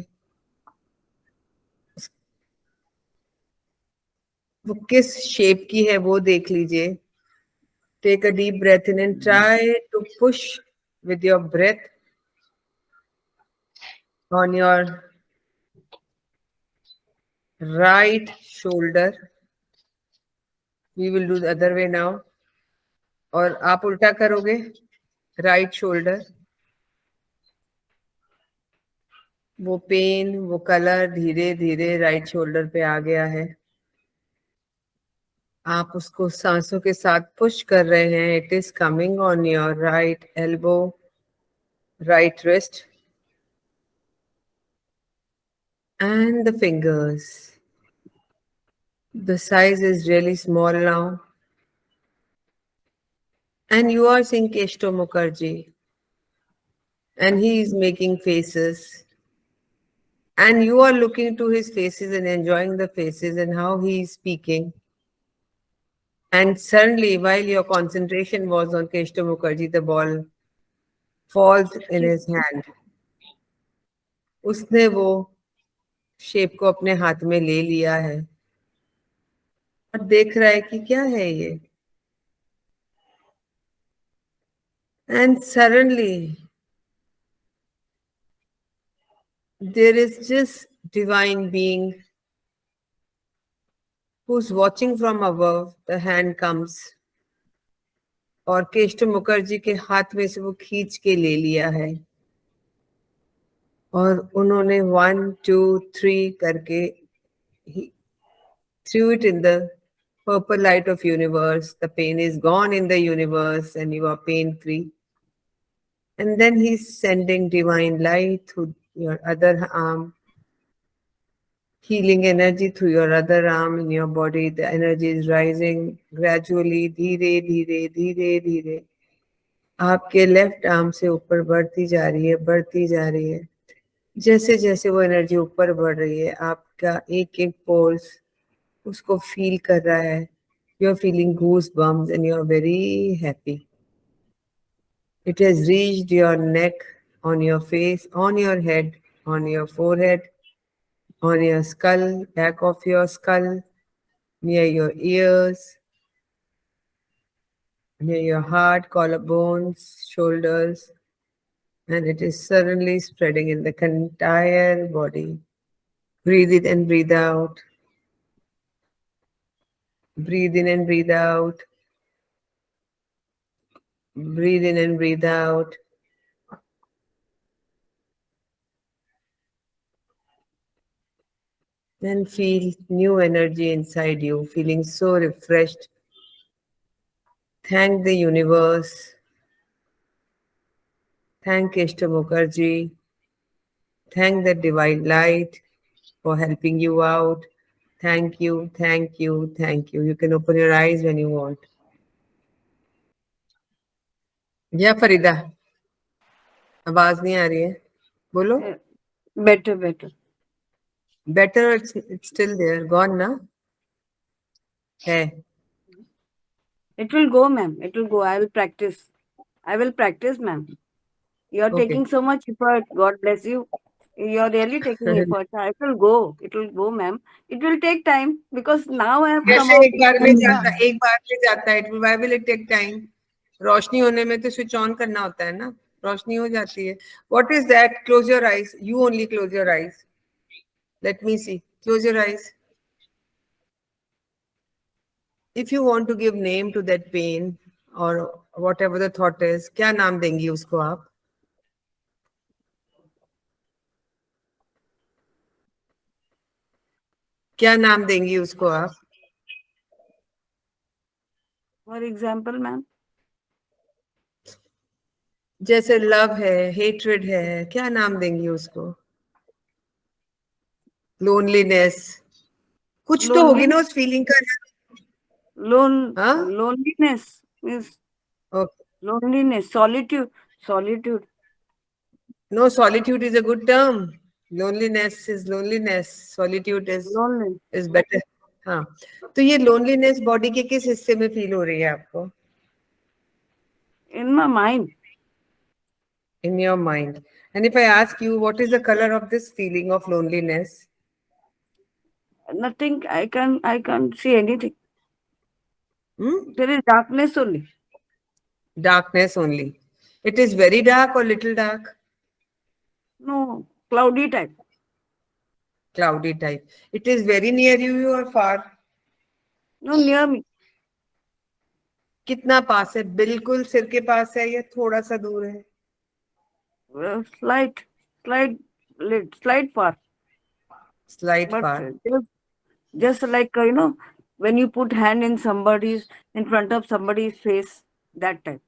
वो किस shape की है वो देख लीजिए। Take a deep breath in and try to push with your breath on your right shoulder. We will do the other way now. और आप उल्टा करोगे, राइट शोल्डर। वो पेन, वो कलर धीरे धीरे राइट शोल्डर पे आ गया है। आप उसको सांसों के साथ पुश कर रहे हैं। It is coming on your right elbow, right wrist and the fingers. The size is really small now. And you are seeing Keshto Mukherjee. And he is making faces. And you are looking to his faces and enjoying the faces and how he is speaking. And suddenly, while your concentration was on Keshto Mukherjee, the ball falls in his hand. उसने वो shape को अपने हाथ में ले लिया है और देख रहा है कि क्या है ये. And suddenly, there is just divine being who's watching from above. The hand comes और केष्ट मुखर्जी के हाथ में से वो खींच के ले लिया है और उन्होंने 1 2 3 करके threw it in the purple light of universe. The pain is gone in the universe and you are pain free. And then he's sending divine light through your other arm, healing energy through your other arm in your body. The energy is rising gradually, धीरे धीरे धीरे धीरे आपके left arm से ऊपर बढ़ती जा रही है, बढ़ती जा रही है. जैसे जैसे वो एनर्जी ऊपर बढ़ रही है, आपका एक एक पोल्स उसको फील कर रहा है. You are feeling goose bumps and you are very happy. It has reached your neck, on your face, on your head, on your forehead, on your skull, back of your skull, near your ears, near your heart, collarbones, shoulders, and it is suddenly spreading in the entire body. Breathe in and breathe out. Breathe in and breathe out. Breathe in and breathe out. Then feel new energy inside you, feeling so refreshed. Thank the universe. Thank Keshta Mukherjee. Thank the divine light for helping you out. Thank you, thank you, thank you. You can open your eyes when you want. या फरीदा, आवाज नहीं आ रही है, बोलो. Better, better. Better, it's still there, gone ना है. It will go, ma'am. It will go. I will practice. I will practice, ma'am. You are Okay. taking so much effort. God bless you. You are really taking effort. It will go. It will go, ma'am. It will take time because now I have come कैसे out. एक बार में जाता, एक बार में जाता है. Why will it take time? रोशनी होने में तो स्विच ऑन करना होता है ना, रोशनी हो जाती है. What is that? Close your eyes. You only close your eyes. Let me see. Close your eyes. If you want to give name to that pain or whatever the thought is, क्या नाम देंगी उसको आप? क्या नाम देंगी उसको आप? For example, ma'am. जैसे लव है, हेट्रेड है, क्या नाम देंगी उसको? लोनलीनेस, कुछ तो होगी ना उस फीलिंग का. हाँ? Loneliness is Okay. loneliness. Solitude. No, solitude is a good term. Loneliness is loneliness. Solitude Lonely. is better. हाँ, तो ये लोनलीनेस बॉडी के किस हिस्से में फील हो रही है आपको? In my mind. In your mind. And if I ask you, what is the color of this feeling of loneliness? Nothing. I can't see anything. Hmm? There is darkness only. Darkness only. It is very dark or little dark? No, cloudy type. Cloudy type. It is very near you or far? No, near me. कितना पास है? बिल्कुल सिर के पास है या थोड़ा सा दूर है? Slight far. Slight But far. just like when you put hand in front of somebody's face, that type.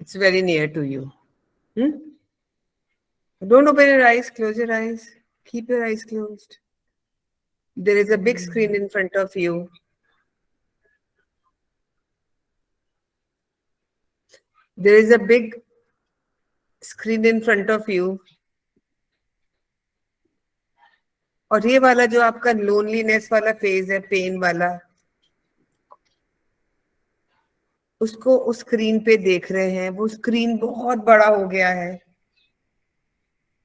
It's very near to you. Don't open your eyes. Close your eyes. Keep your eyes closed. There is a big screen in front of you. There is a big screen in front of you. और ये वाला जो आपका loneliness वाला phase है, pen वाला, उसको उस स्क्रीन पे देख रहे हैं. वो स्क्रीन बहुत बड़ा हो गया है.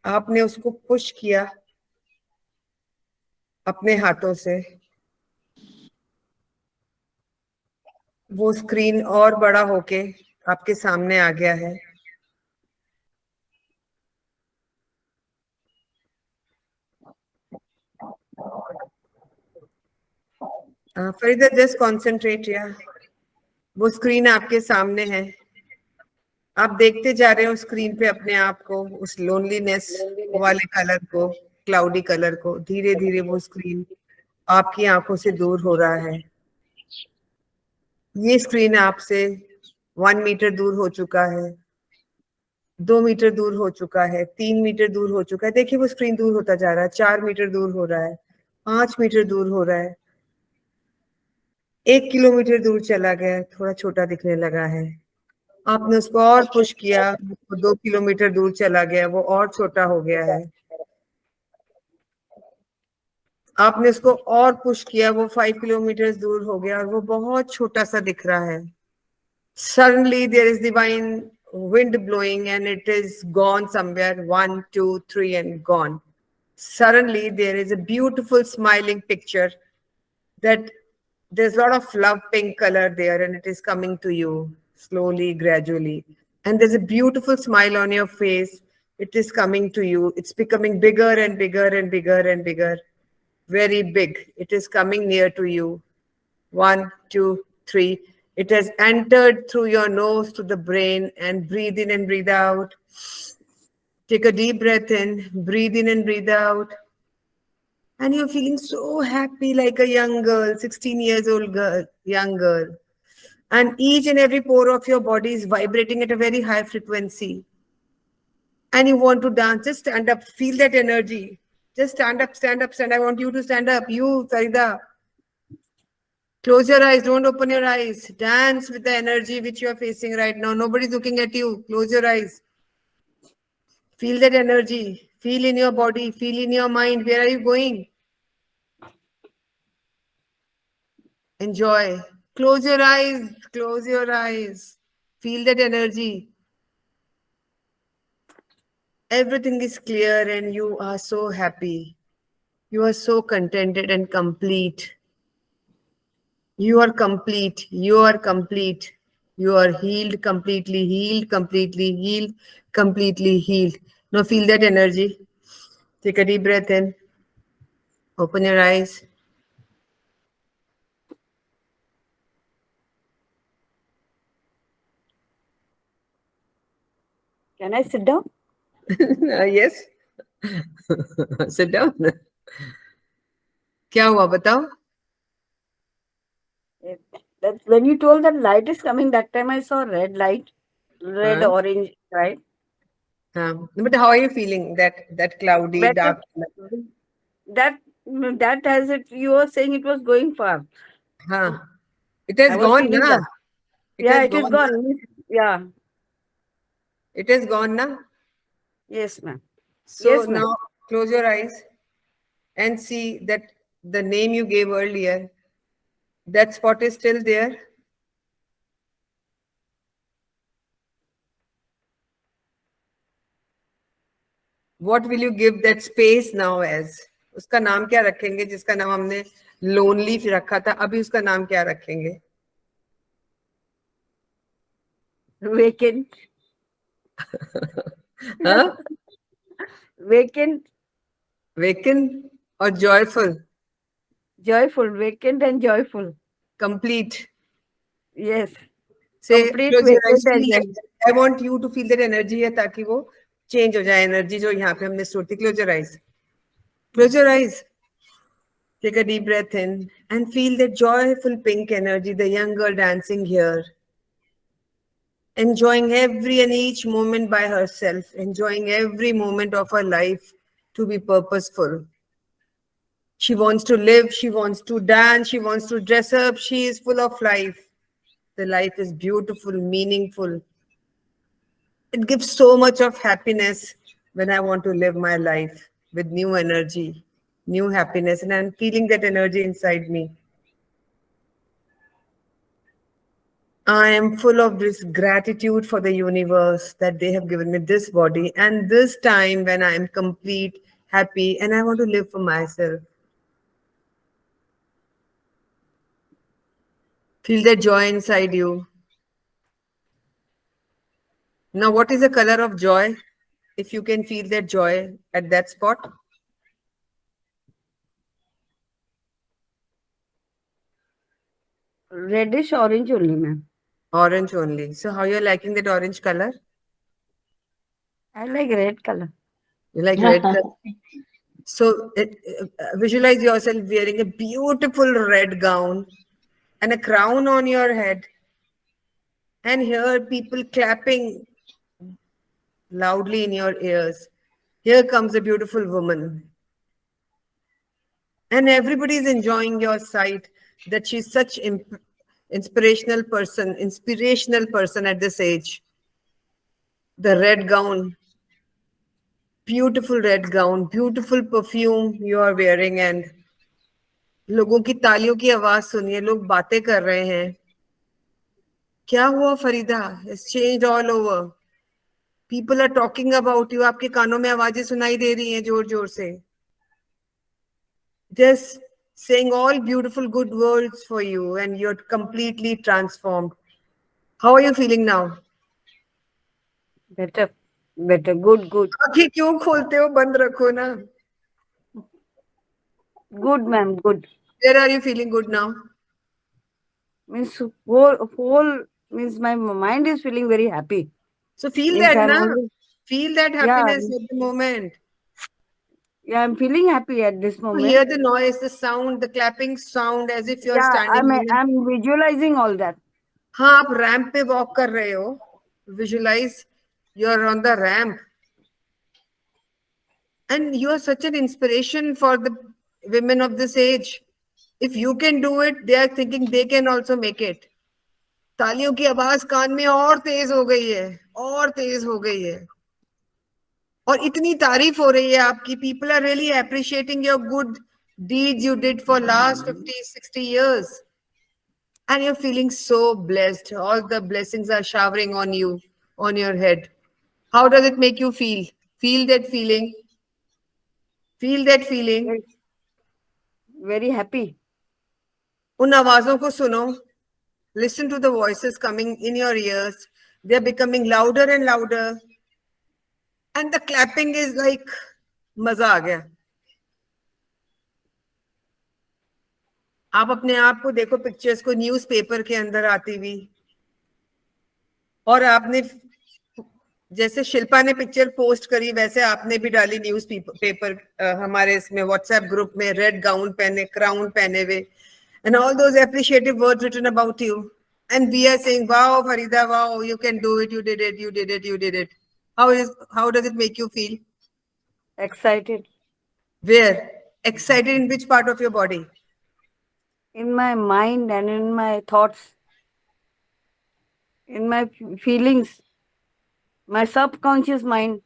आपने उसको पुश किया अपने हाथों से. वो स्क्रीन और बड़ा होके आपके सामने आ गया है. Farida, just concentrate. या वो स्क्रीन आपके सामने है. आप देखते जा रहे हो स्क्रीन पे अपने आप को, उस लोनलीनेस वाले कलर को, क्लाउडी कलर को. धीरे धीरे वो स्क्रीन आपकी आंखों से दूर हो रहा है. ये स्क्रीन आपसे 1 मीटर दूर हो चुका है, 2 मीटर दूर हो चुका है, 3 मीटर दूर हो चुका है. देखिए वो स्क्रीन दूर होता जा रहा है. 4 मीटर दूर हो रहा है, 5 मीटर दूर हो रहा है, 1 किलोमीटर दूर चला गया, थोड़ा छोटा दिखने लगा है. आपने उसको और पुश किया, वो 2 किलोमीटर दूर चला गया, वो और छोटा हो गया है. आपने उसको और पुश किया, वो 5 किलोमीटर दूर हो गया और वो बहुत छोटा सा दिख रहा है. Suddenly there is divine wind blowing and it is gone somewhere. 1, 2, 3 and gone. Suddenly there is a beautiful smiling picture that there's a lot of love pink color there and it is coming to you slowly, gradually. And there's a beautiful smile on your face. It is coming to you. It's becoming bigger and bigger and bigger and bigger. Very big. It is coming near to you. 1, 2, 3. It has entered through your nose to the brain, and breathe in and breathe out. Take a deep breath in, breathe in and breathe out. And you're feeling so happy, like a young girl, 16 years old girl, young girl. And each and every pore of your body is vibrating at a very high frequency. And you want to dance, just stand up, feel that energy. Just stand up, stand up, stand. I want you to stand up. You, Farida. Close your eyes, don't open your eyes. Dance with the energy which you are facing right now. Nobody's looking at you. Close your eyes. Feel that energy. Feel in your body. Feel in your mind. Where are you going? Enjoy. Close your eyes. Close your eyes. Feel that energy. Everything is clear and you are so happy. You are so contented and complete. You are complete. You are complete. You are healed, completely healed, completely healed, completely healed. Now feel that energy. Take a deep breath in. Open your eyes. Can I sit down? Yes. Sit down. क्या हुआ बताओ? That when you told that light is coming, that time I saw red light, red, orange, right? But how are you feeling? That cloudy, Better. dark. That as if you were saying it was going far. It has I was gone, feeling na? that. Yeah, it is na? gone. Yeah. It is gone, na? Yes, ma'am. So Yes, ma'am. now close your eyes and see that the name you gave earlier, that spot is still there. What will you give that space now as? उसका नाम क्या रखेंगे जिसका नाम हमने lonely रखा था, अभी उसका नाम क्या रखेंगे? Vacant. हाँ? Vacant. Vacant or joyful? Joyful. Vacant and joyful. Complete. Yes. Say, Complete, close your eyes. vacant and Feel joyful. I want you to feel that energy है ताकि वो change हो जाए, energy जो यहाँ पे हमने store थी. Close your eyes. Close your eyes. Take a deep breath in and feel that joyful pink energy, the young girl dancing here. Enjoying every and each moment by herself, enjoying every moment of her life to be purposeful. She wants to live, she wants to dance, she wants to dress up, she is full of life. The life is beautiful, meaningful. It gives so much of happiness when I want to live my life with new energy, new happiness, and I'm feeling that energy inside me. I am full of this gratitude for the universe that they have given me this body and this time when I am complete, happy, and I want to live for myself. Feel that joy inside you. Now, what is the color of joy? If you can feel that joy at that spot, Reddish orange only, ma'am. orange only. So, how you're liking that orange color? I like red color. You like red color? So, visualize yourself wearing a beautiful red gown and a crown on your head, and hear people clapping loudly in your ears. Here comes a beautiful woman. And everybody is enjoying your sight that she's such inspirational person at this age. The red gown, beautiful red gown, beautiful perfume you are wearing, and लोगों की तालियों की आवाज सुनिए, लोग बातें कर रहे हैं. क्या हुआ Farida? It's changed all over. People are talking about you. आपके कानों में आवाजें सुनाई दे रही हैं जोर जोर से. Just saying all beautiful good words for you, and you're completely transformed. How are you feeling now? Better. Good. आंखें क्यों खोलते हो? बंद रखो ना. Good, ma'am. Good. Where are you feeling good now? Means whole means my mind is feeling very happy. So feel Means that, I'm na? only, Feel that happiness at the moment. yeah, I'm feeling happy at this You moment. hear the noise, the sound, the clapping sound, as if you're Yeah, standing. I'm visualizing all that. हाँ, आप ramp पे walk कर रहे हो. Visualize you're on the ramp. And you are such an inspiration for the women of this age. If you can do it, they are thinking they can also make it. तालियों की आवाज कान में और तेज हो गई है, और तेज हो गई है. और इतनी तारीफ हो रही है आपकी. People are really appreciating your good deeds you did for last 50, 60 years. And you're feeling so blessed. All the blessings are showering on you, on your head. How does it make you feel? Feel that feeling. Feel that feeling. Very happy. उन आवाजों को सुनो. Listen to the voices coming in your ears. They're becoming louder and louder. And the clapping is like, मजा आ गया. आप अपने आप को देखो पिक्चर्स को न्यूज़पेपर के अंदर आती हुई. और आपने जैसे शिल्पा ने पिक्चर पोस्ट करी वैसे आपने भी डाली न्यूज पेपर हमारे इसमें व्हाट्सएप ग्रुप में, रेड गाउन पहने, क्राउन पहने हुए, and all those appreciative words written about you, and we are saying wow Farida, wow, you can do it, you did it, you did it, you did it. How does it make you feel? Excited. Where? Excited in which part of your body? In my mind and in my thoughts, in my feelings, my subconscious mind,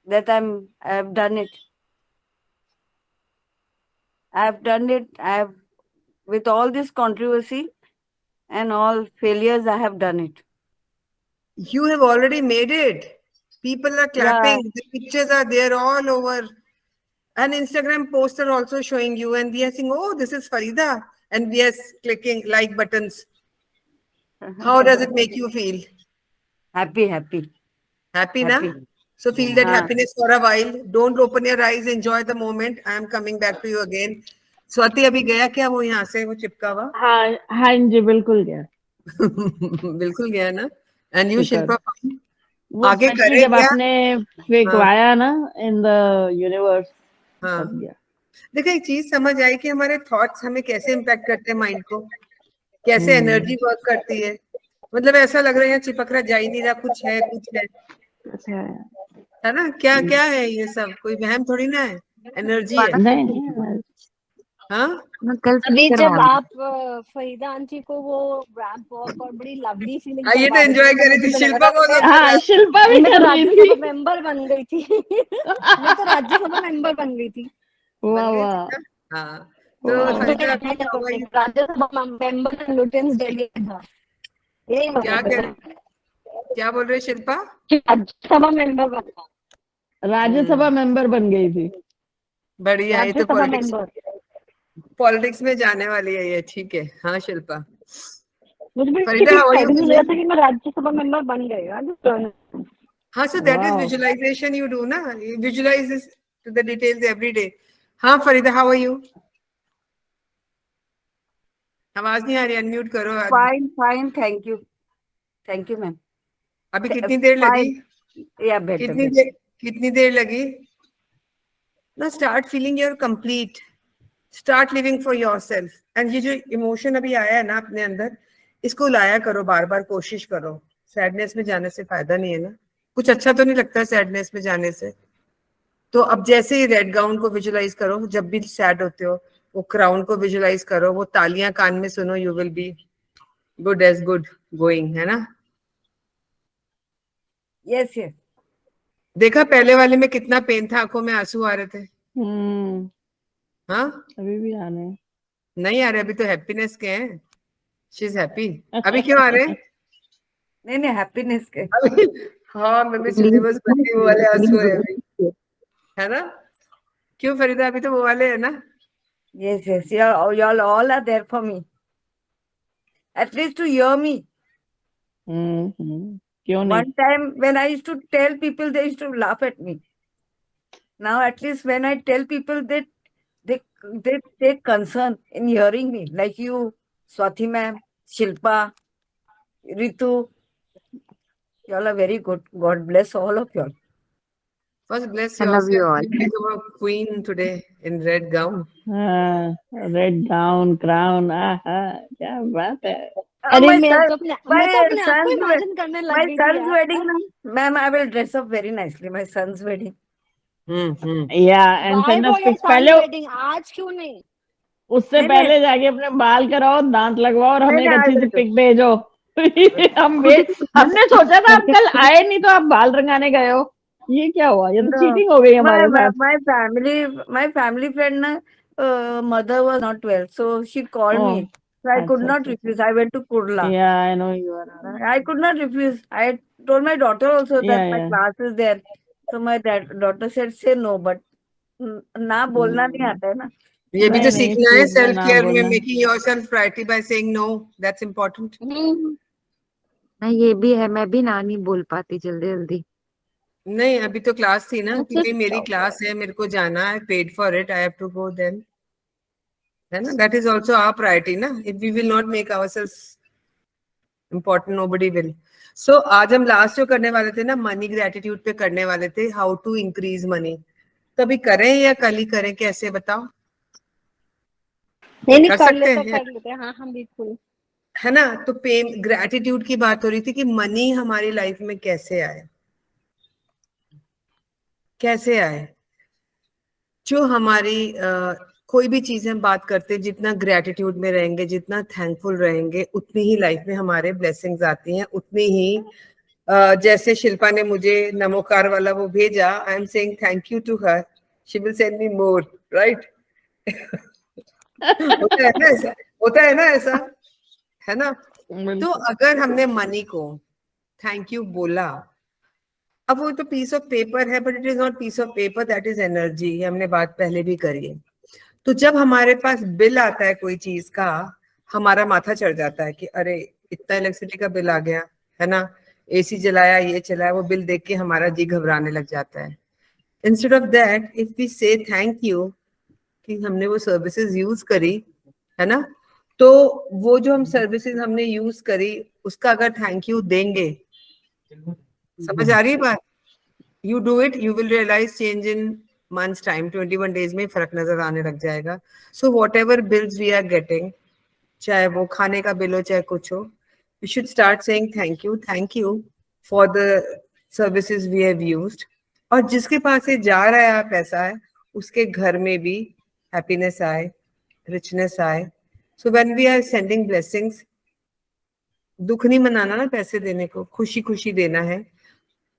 that I have done it. I have done it. With all this controversy and all failures, I have done it. You have already made it. People are clapping. Yeah. The pictures are there all over. An Instagram poster also showing you, and we are saying, oh, this is Farida. And we are clicking like buttons. How does it make you feel? Happy. Happy, Happy. na? So feel that हाँ. happiness for a while. Don't open your eyes. Enjoy the moment. I am coming back to you again. Swati अभी गया क्या वो यहाँ से, वो चिपका हुआ? हाँ जी, बिल्कुल गया. बिल्कुल गया ना. And you, Super. शिल्पा, वो आगे especially करे जब क्या? आपने फेंकवाया ना in the universe, हाँ. तब गया. देखो एक चीज समझ आई कि हमारे थॉट्स हमें कैसे इम्पैक्ट करते हैं माइंड को, कैसे एनर्जी वर्क करती है. मतलब ऐसा लग रहा है चिपक रहा, जा ही नहीं रहा, कुछ है अच्छा. है ना? क्या क्या है ये सब? कोई वहम थोड़ी ना है, एनर्जी है. नहीं हाँ मैं कल अभी फिक्स जब करवाऊंगी। आप फरीदा आंटी को वो रैंप वॉक और बड़ी लवली फीलिंग ये तो करवा रहे एंजॉय थे, करी मुझे थी तो शिल्पा, लगा बहुत मैं अच्छा हाँ रहा। शिल्पा भी मैं तो कर रही राज्यसभा थी। मेंबर बन गई थी। मैं तो राज्यसभा मेंबर बन गई थी। वाह बन गई वाह थी ना? हाँ तो वाह। फरीदा अभी how are you? Rajya Sabha member and Lutyens delegate था, यही क्या मतलब कर क्या बोल रहे शिल्पा? राज्यसभा मेंबर बनना, राज्यसभा मेंबर बन गई थी। बढ़िया, ये तो राज्यसभा मेंबर। पॉलिटिक्स में जाने वाली है ये, ठीक है। हाँ शिल्पा। मुझे बड़ी Farida how are you excitement लगा फीलिंग? था कि मैं राज्यसभा मेंबर बन गई यार। हाँ, so that is वाह visualization you do ना, you visualize this to the details every day. हाँ फरीदा, how are you? आवाज नहीं आ रही, अनम्यूट करो आज। Fine, fine. Thank you, ma'am. अभी कितनी देर लगी? Fine. Yeah, better, कितनी better. देर कितनी देर लगी? ना start feeling your complete, start living for yourself. And ये जो इमोशन अभी आया है ना अपने अंदर, इसको लाया करो, बार बार कोशिश करो। सैडनेस में जाने से फायदा नहीं है ना, कुछ अच्छा तो नहीं लगता है सैडनेस में जाने से। तो अब जैसे ही रेड गाउन को विजुलाइज करो, जब भी सैड होते हो वो क्राउन को विजुलाइज करो, वो तालियां कान में सुनो, you will be good as good going, है ना? Yes, yes. देखा पहले वाले में कितना पेन था, आंखों में आंसू आ रहे थे। हम्म हाँ अभी भी आने हैं। नहीं आ रहे, अभी तो हैप्पीनेस के हैं, शी इज हैप्पी। अभी क्यों आ रहे हैं? नहीं, happiness के. अभी हाँ मैं सुनी, बस बच्चे वो वाले आंसू है अभी, है ना? क्यों फरीदा, अभी तो वो वाले है ना? Yes, yes. Y'all all are there for me. At least to hear me. क्यों नहीं? One time when I used to tell people, they used to laugh at me. Now at least when I tell people, they take concern in hearing me. Like you, Swati ma'am, Shilpa, Ritu. Y'all are very good. God bless all of y'all. First bless I love you yourself, all. you become a queen today in red gown. हाँ red gown crown, क्या बात है। अरे My मैं son, तो अपने आप को son's इमेजिन करने लग my गई थी son's यार। wedding, ma'am, I will dress up very nicely. My son's wedding. Yeah and Why send for us your pics. son's पहले wedding? आज क्यों नहीं? उससे नहीं, पहले जाके अपने बाल कराओ, दांत लगवाओ और हमें एक नहीं, अच्छी सी नहीं, पिक भेजो। हमने सोचा था आप कल आए नहीं तो आप बाल रंगाने गए हो, ये क्या हुआ? ये तो No, चीटिंग हो गई हमारे साथ। my family friend, mother was not well, so she called oh me. So I could अच्छा not अच्छा अच्छा। refuse. I went to Kurla. Yeah I know you are. I could not refuse. I told my daughter also या that my या class is there. So my daughter said, say no, but ना बोलना नहीं आता है ना. ये भी तो नहीं नहीं इस सीखना है, चीज में सेल्फ ना केयर में, बोलना। Making yourself priority by saying no, that's important. ना ये भी है, मैं भी ना नहीं बोल पाती जल्दी जल्दी। नहीं अभी तो क्लास थी ना, That's कि just भाई मेरी क्लास है, मेरे को जाना है, paid for it, I have to go then, है ना? That is also our priority ना। If we will not make ourselves important, nobody will. So आज हम लास्ट जो करने वाले थे ना, मनी ग्रेटिट्यूड पे करने वाले थे, हाउ टू इंक्रीज मनी। कभी करें या कल ही करें, कैसे बताओ? नहीं कर कर सकते लेते हैं, कर लेते। हाँ हाँ बिल्कुल। है ना? तो पे ग्रेटिट्यूड की बात हो रही थी कि मनी हमारी लाइफ में कैसे आए, कैसे आए। जो हमारी कोई भी चीज हम बात करते हैं, जितना ग्रेटिट्यूड में रहेंगे, जितना थैंकफुल रहेंगे, उतनी ही लाइफ में हमारे ब्लेसिंग्स आती हैं, उतनी ही जैसे शिल्पा ने मुझे नमोकार वाला वो भेजा, I am saying thank you to her, she will send me more, right? होता है ना ऐसा, होता है ना ऐसा, है ना? तो अगर हमने मनी को थैंक यू बोला, अब वो तो पीस ऑफ पेपर है, but it is not piece of paper, that is energy. हमने बात पहले भी करी है। तो जब हमारे पास बिल आता है कोई चीज का, हमारा माथा चढ़ जाता है कि अरे इतना इलेक्ट्रिसिटी का बिल आ गया, है ना? एसी जलाया, ये चलाया, वो बिल देख के हमारा जी घबराने लग जाता है। Instead of that, if we say thank you कि हमने वो सर्विसेज यूज करी, है ना? तो वो जो हम सर्विसेज हमने यूज करी, उसका अगर थैंक यू देंगे, समझ आ रही है बात? You do it, you will realise change in months time, 21 days में फर्क नजर आने लग जाएगा। So whatever bills we are getting, चाहे वो खाने का बिल हो चाहे कुछ हो, we should start saying thank you for the services we have used. और जिसके पास ये जा रहा है पैसा है, उसके घर में भी हैप्पीनेस आए, richness आए. So when we are sending blessings, दुख नहीं मनाना ना पैसे देने को, खुशी खुशी देना है,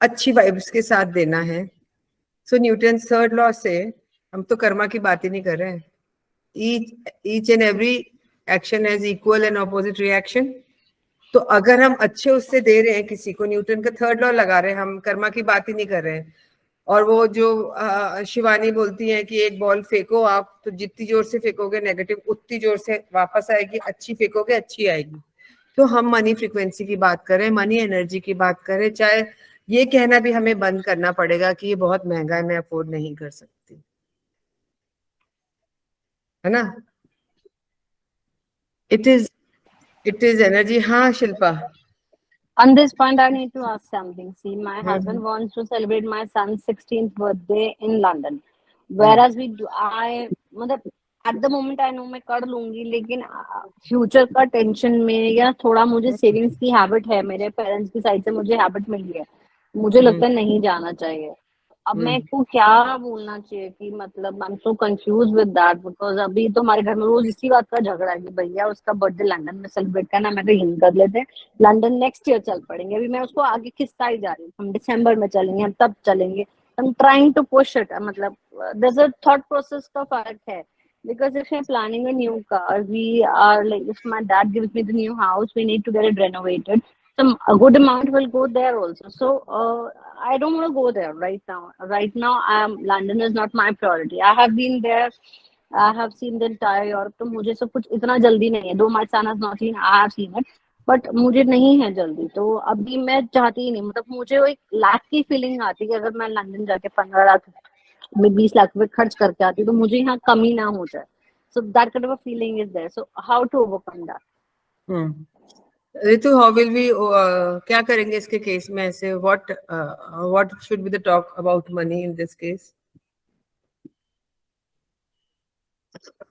अच्छी वाइब्स के साथ देना है. So न्यूटन थर्ड लॉ से हम तो कर्मा की बात ही नहीं कर रहे हैं. Each and every action has equal and opposite reaction. तो अगर हम अच्छे उससे दे रहे हैं किसी को, न्यूटन का थर्ड लॉ लगा रहे हैं, हम कर्मा की बात ही नहीं कर रहे हैं. और वो जो शिवानी बोलती है कि एक बॉल फेंको आप, तो जितनी जोर से फेंकोगे नेगेटिव उतनी जोर से वापस आएगी, अच्छी फेंकोगे अच्छी आएगी. तो हम मनी फ्रीक्वेंसी की बात करें, मनी एनर्जी की बात करें, चाहे ये कहना भी हमें बंद करना पड़ेगा कि ये बहुत महंगा है, मैं अफोर्ड नहीं कर सकती, है ना. It is energy. हाँ Shilpa. On this point, I need to ask something. See, my husband wants to celebrate my son's 16th birthday in London, whereas मतलब at the moment I know मैं कर लूंगी, लेकिन फ्यूचर का टेंशन में या थोड़ा मुझे सेविंग्स की हैबिट है, मेरे पेरेंट्स की साइड से मुझे हैबिट मिली है, मुझे लगता है नहीं जाना चाहिए. अब मैं को क्या बोलना चाहिए कि मतलब I am so confuse with that, because अभी तो हमारे घर में रोज इसी बात का झगड़ा है कि भैया उसका बर्थडे लंदन में सेलिब्रेट करना, मैं तो यहीं कर लेते हैं, लंदन नेक्स्ट ईयर चल पड़ेंगे. अभी मैं उसको आगे खिसका ही जा रही हूँ, हम दिसंबर में चलेंगे, हम तब चलेंगे. I am trying to push it. मतलब there is a thought process का फर्क है. Because if we're planning a new car, we are like, if my dad gives me the new house, we need to get it renovated. A good amount will go there also. So I don't want to go there right now. Right now, London is not my priority. I have been there. I have seen the entire Europe. तो मुझे सब कुछ इतना जल्दी नहीं है. Though my son has not seen, I have seen it. But मुझे नहीं है जल्दी. तो अभी मैं चाहती ही नहीं. मतलब मुझे वो एक lack की feeling आती है कि अगर मैं लंदन जाके 15 लाख में 20 लाख रुपए खर्च करके आती हूँ तो मुझे यहाँ कमी ना हो जाए. So that kind of a feeling is there. So how to overcome that? Ritu, how will we, क्या करेंगे इसके केस में ऐसे? What should be the talk about money in this case?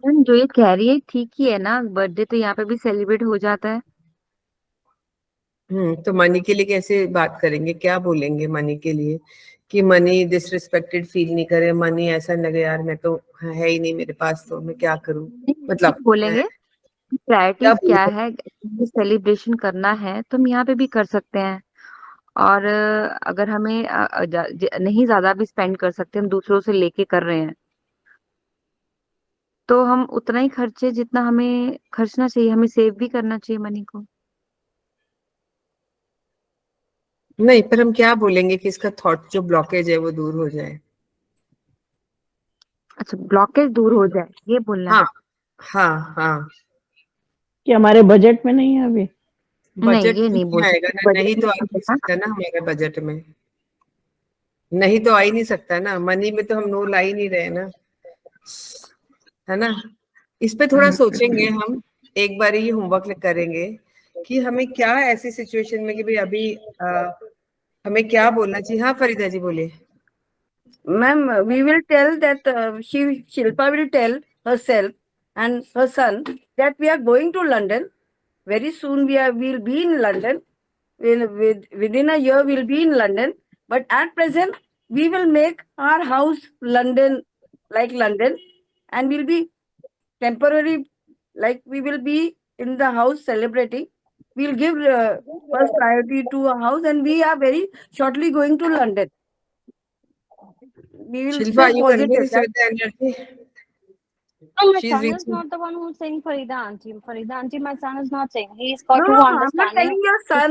जो ये कह रही है ठीक ही है ना, बर्थडे तो यहाँ पे भी सेलिब्रेट हो जाता है. तो मनी के लिए कैसे बात करेंगे, क्या बोलेंगे मनी के लिए कि मनी डिसरिस्पेक्टेड फील नहीं करे, मनी ऐसा लगे यार मैं तो है ही नहीं मेरे पास, तो मैं क्या करूं. मतलब बोलेंगे प्रायोरिटीज क्या है, सेलिब्रेशन करना है तो हम यहाँ पे भी कर सकते हैं. और अगर हमें नहीं ज्यादा भी स्पेंड कर सकते, हम दूसरों से लेके कर रहे हैं, तो हम उतना ही खर्चे जितना हमें खर्चना चाहिए, हमें सेव भी करना चाहिए मनी को. नहीं, पर हम क्या बोलेंगे कि इसका थॉट जो ब्लॉकेज है वो दूर हो जाए. अच्छा, ब्लॉकेज दूर हो जाए, ये बोलना है. हाँ हाँ हाँ. कि हमारे बजट में नहीं है अभी. बजट ये नहीं बोल आएगा ना, नहीं तो आ नहीं सकता ना हमारे बजट में, नहीं तो आ ही नहीं सकता ना. मनी में तो हम नो ला ही नहीं रहे ना, है ना. इस पे थोड़ा सोचेंगे हम, एक बार ये होमवर्क करेंगे कि हमें क्या ऐसी सिचुएशन में कि भाई अभी हमें क्या बोलना चाहिए. हाँ फरीदा जी बोलिए. Ma'am, we will tell that Shilpa will tell herself and her son that we are going to London very soon. We'll be in London. Within a year we'll be in London. But at present we will make our house London, like London, and we'll be temporary, like we will be in the house celebrating. We'll give first priority to a house, and we are very shortly going to London. We will Shilpa, are stay you positive. convinced with the energy? No, my She's son is reaching. not the one who's saying Farida auntie. Farida auntie, my son is not saying. He's got No, to no, I'm understand. not telling your son.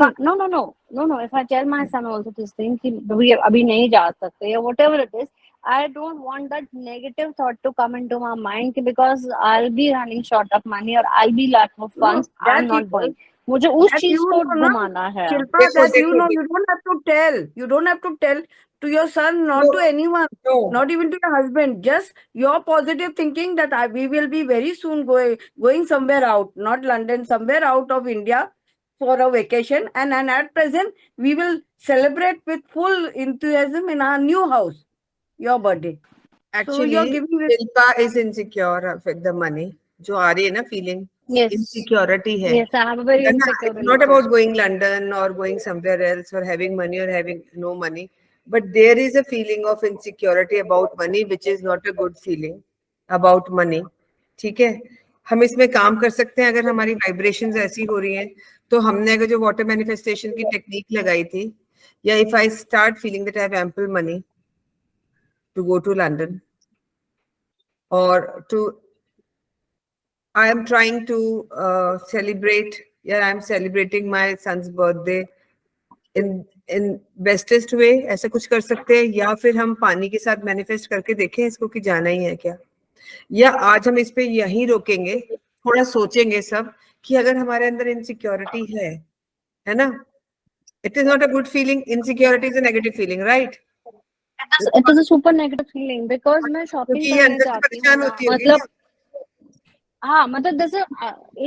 No. If I tell my son also this thing, कि we अभी नहीं जा सकते, or whatever it is, I don't want that negative thought to come into my mind because I'll be running short of money or I'll be lack of funds. No, I'm not going. मुझे उस that चीज you को know ना, घुमाना है. Shilpa, देखो, that you देखो, know, देखो. you don't have to tell. You don't have to tell to your son, not No, to anyone, no. not even to your husband. Just your positive thinking that we will be very soon going somewhere out, not London, somewhere out of India for a vacation. And at present, we will celebrate with full enthusiasm in our new house, your birthday. So you're Actually, giving it. Shilpa is insecure with the money. जो आ रही है ना feeling, Yes. insecurity है. Yes, I have a very है ना? insecure It's not relationship. about going London or going somewhere else or having money or having no money, but there is a feeling of insecurity about money, which is not a good feeling about money. ठीक है? हम इसमें काम कर सकते हैं अगर हमारी वाइब्रेशंस ऐसी हो रही हैं। तो हमने अगर जो वाटर मैनिफेस्टेशन की टेक्निक लगाई थी, या if I start feeling that I have ample money to go to London, और to I am trying to celebrate, I am celebrating my son's birthday in bestest way, ऐसा कुछ कर सकते हैं। या फिर हम पानी के साथ मैनिफेस्ट करके देखें इसको कि जाना ही है क्या, या आज हम इस पे यहीं रोकेंगे, थोड़ा सोचेंगे सब कि अगर हमारे अंदर इनसिक्योरिटी है ना, it is not a good feeling. Insecurity is a negative feeling, right? It is a super negative feeling because मैं शॉपिंग क्योंकि ये करने अंदर से जाती हूँ परेशान ना, होती होगी मतलब ना। हाँ, मतलब जैसे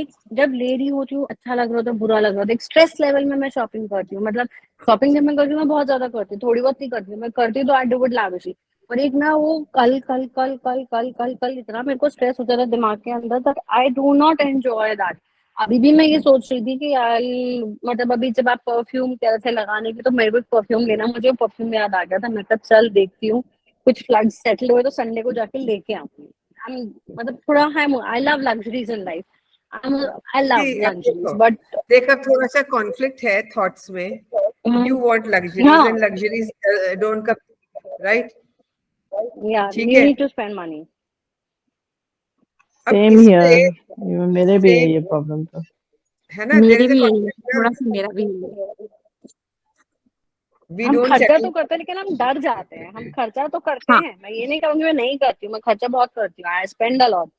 एक जब ले रही होती हूँ अच्छा लग रहा होता है, बुरा लग रहा होता है, एक स्ट्रेस लेवल में मैं शॉपिंग करती हूँ। मतलब शॉपिंग जब मैं करती हूँ मैं बहुत ज्यादा करती हूँ, थोड़ी बहुत नहीं करती हूँ, मैं करती हूँ तो आई डू इट लैविशली। और एक ना वो कल कल कल कल कल कल कल इतना मेरे को स्ट्रेस होता था दिमाग के अंदर that I do not enjoy that. अभी भी मैं ये सोच रही थी कि यार मतलब अभी जब आप परफ्यूम कह रहे थे लगाने की तो मेरे को परफ्यूम लेना, मुझे परफ्यूम याद आ गया था। मैं कहा चल देखती हूँ कुछ फ्लड सेटल हुए तो संडे को जाके लेके आऊंगी। मतलब थोड़ा है, I love luxuries in life, I love See, अब लग्जरीज देखो, बट देख अब थोड़ा सा कॉन्फ्लिक्ट है थॉट्स में। You want luxuries हाँ and luxuries don't come, right? या ठीक you है। need to spend money. अब सेम इस हियर, पे मेरे भी है same, ये प्रॉब्लम तो। है ना, there मेरी is a भी यही है, conflict थोड़ा ना। सा मेरा भी यही है। We हम don't खर्चा तो settle. करते हैं लेकिन हम डर जाते हैं। हम खर्चा तो करते हाँ, हैं, मैं ये नहीं कहूंगी मैं नहीं करती हूँ, मैं खर्चा बहुत करती हूँ, I spend a lot,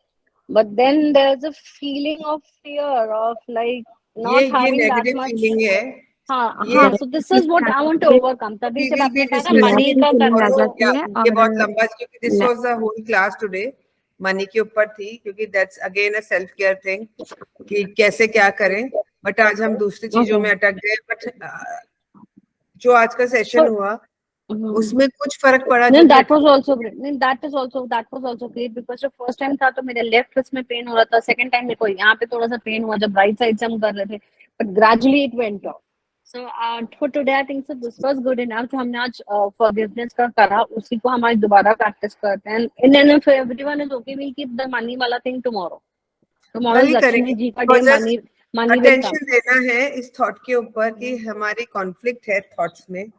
but then there is a feeling of fear of like not ये having that negative much. Feeling है। हाँ ये हाँ, so this is what I want to ये ओवरकम। तभी we जब will be आपने कहा ना मनी discussing नेगेटिव का फीलिंग आ करना tomorrow। तो जाती या है ये और बहुत लंबा, क्योंकि this was the whole class today money के ऊपर थी, क्योंकि that's again a self care thing कि कैसे क्या करें। बट आज हम दूसरी चीजों में अटक गए। बट जो आज का सेशन हुआ उसमें कुछ फर्क पड़ा, No, जो कि that was also great. No, that was also great because जब फर्स्ट टाइम था तो मेरे लेफ्ट रिस्ट में पेन हो रहा था, सेकंड टाइम मेरे को यहाँ पे थोड़ा सा पेन हुआ जब राइट साइड से हम कर रहे थे, but gradually it went of. So for today I think so this was good enough. जो हमने आज फॉरगिवनेस का करा उसी को हम आज दोबारा प्रैक्टिस करते हैं। In if everyone is okay we keep the money वाला थिंग टुमारो। टुमारो कल इज ही लक्ष्मी करेंगे। जी का और day, just money money will come. Attention देना है इस थॉट के ऊपर कि हमारी कॉन्फ्लिक्ट है थॉट्स में,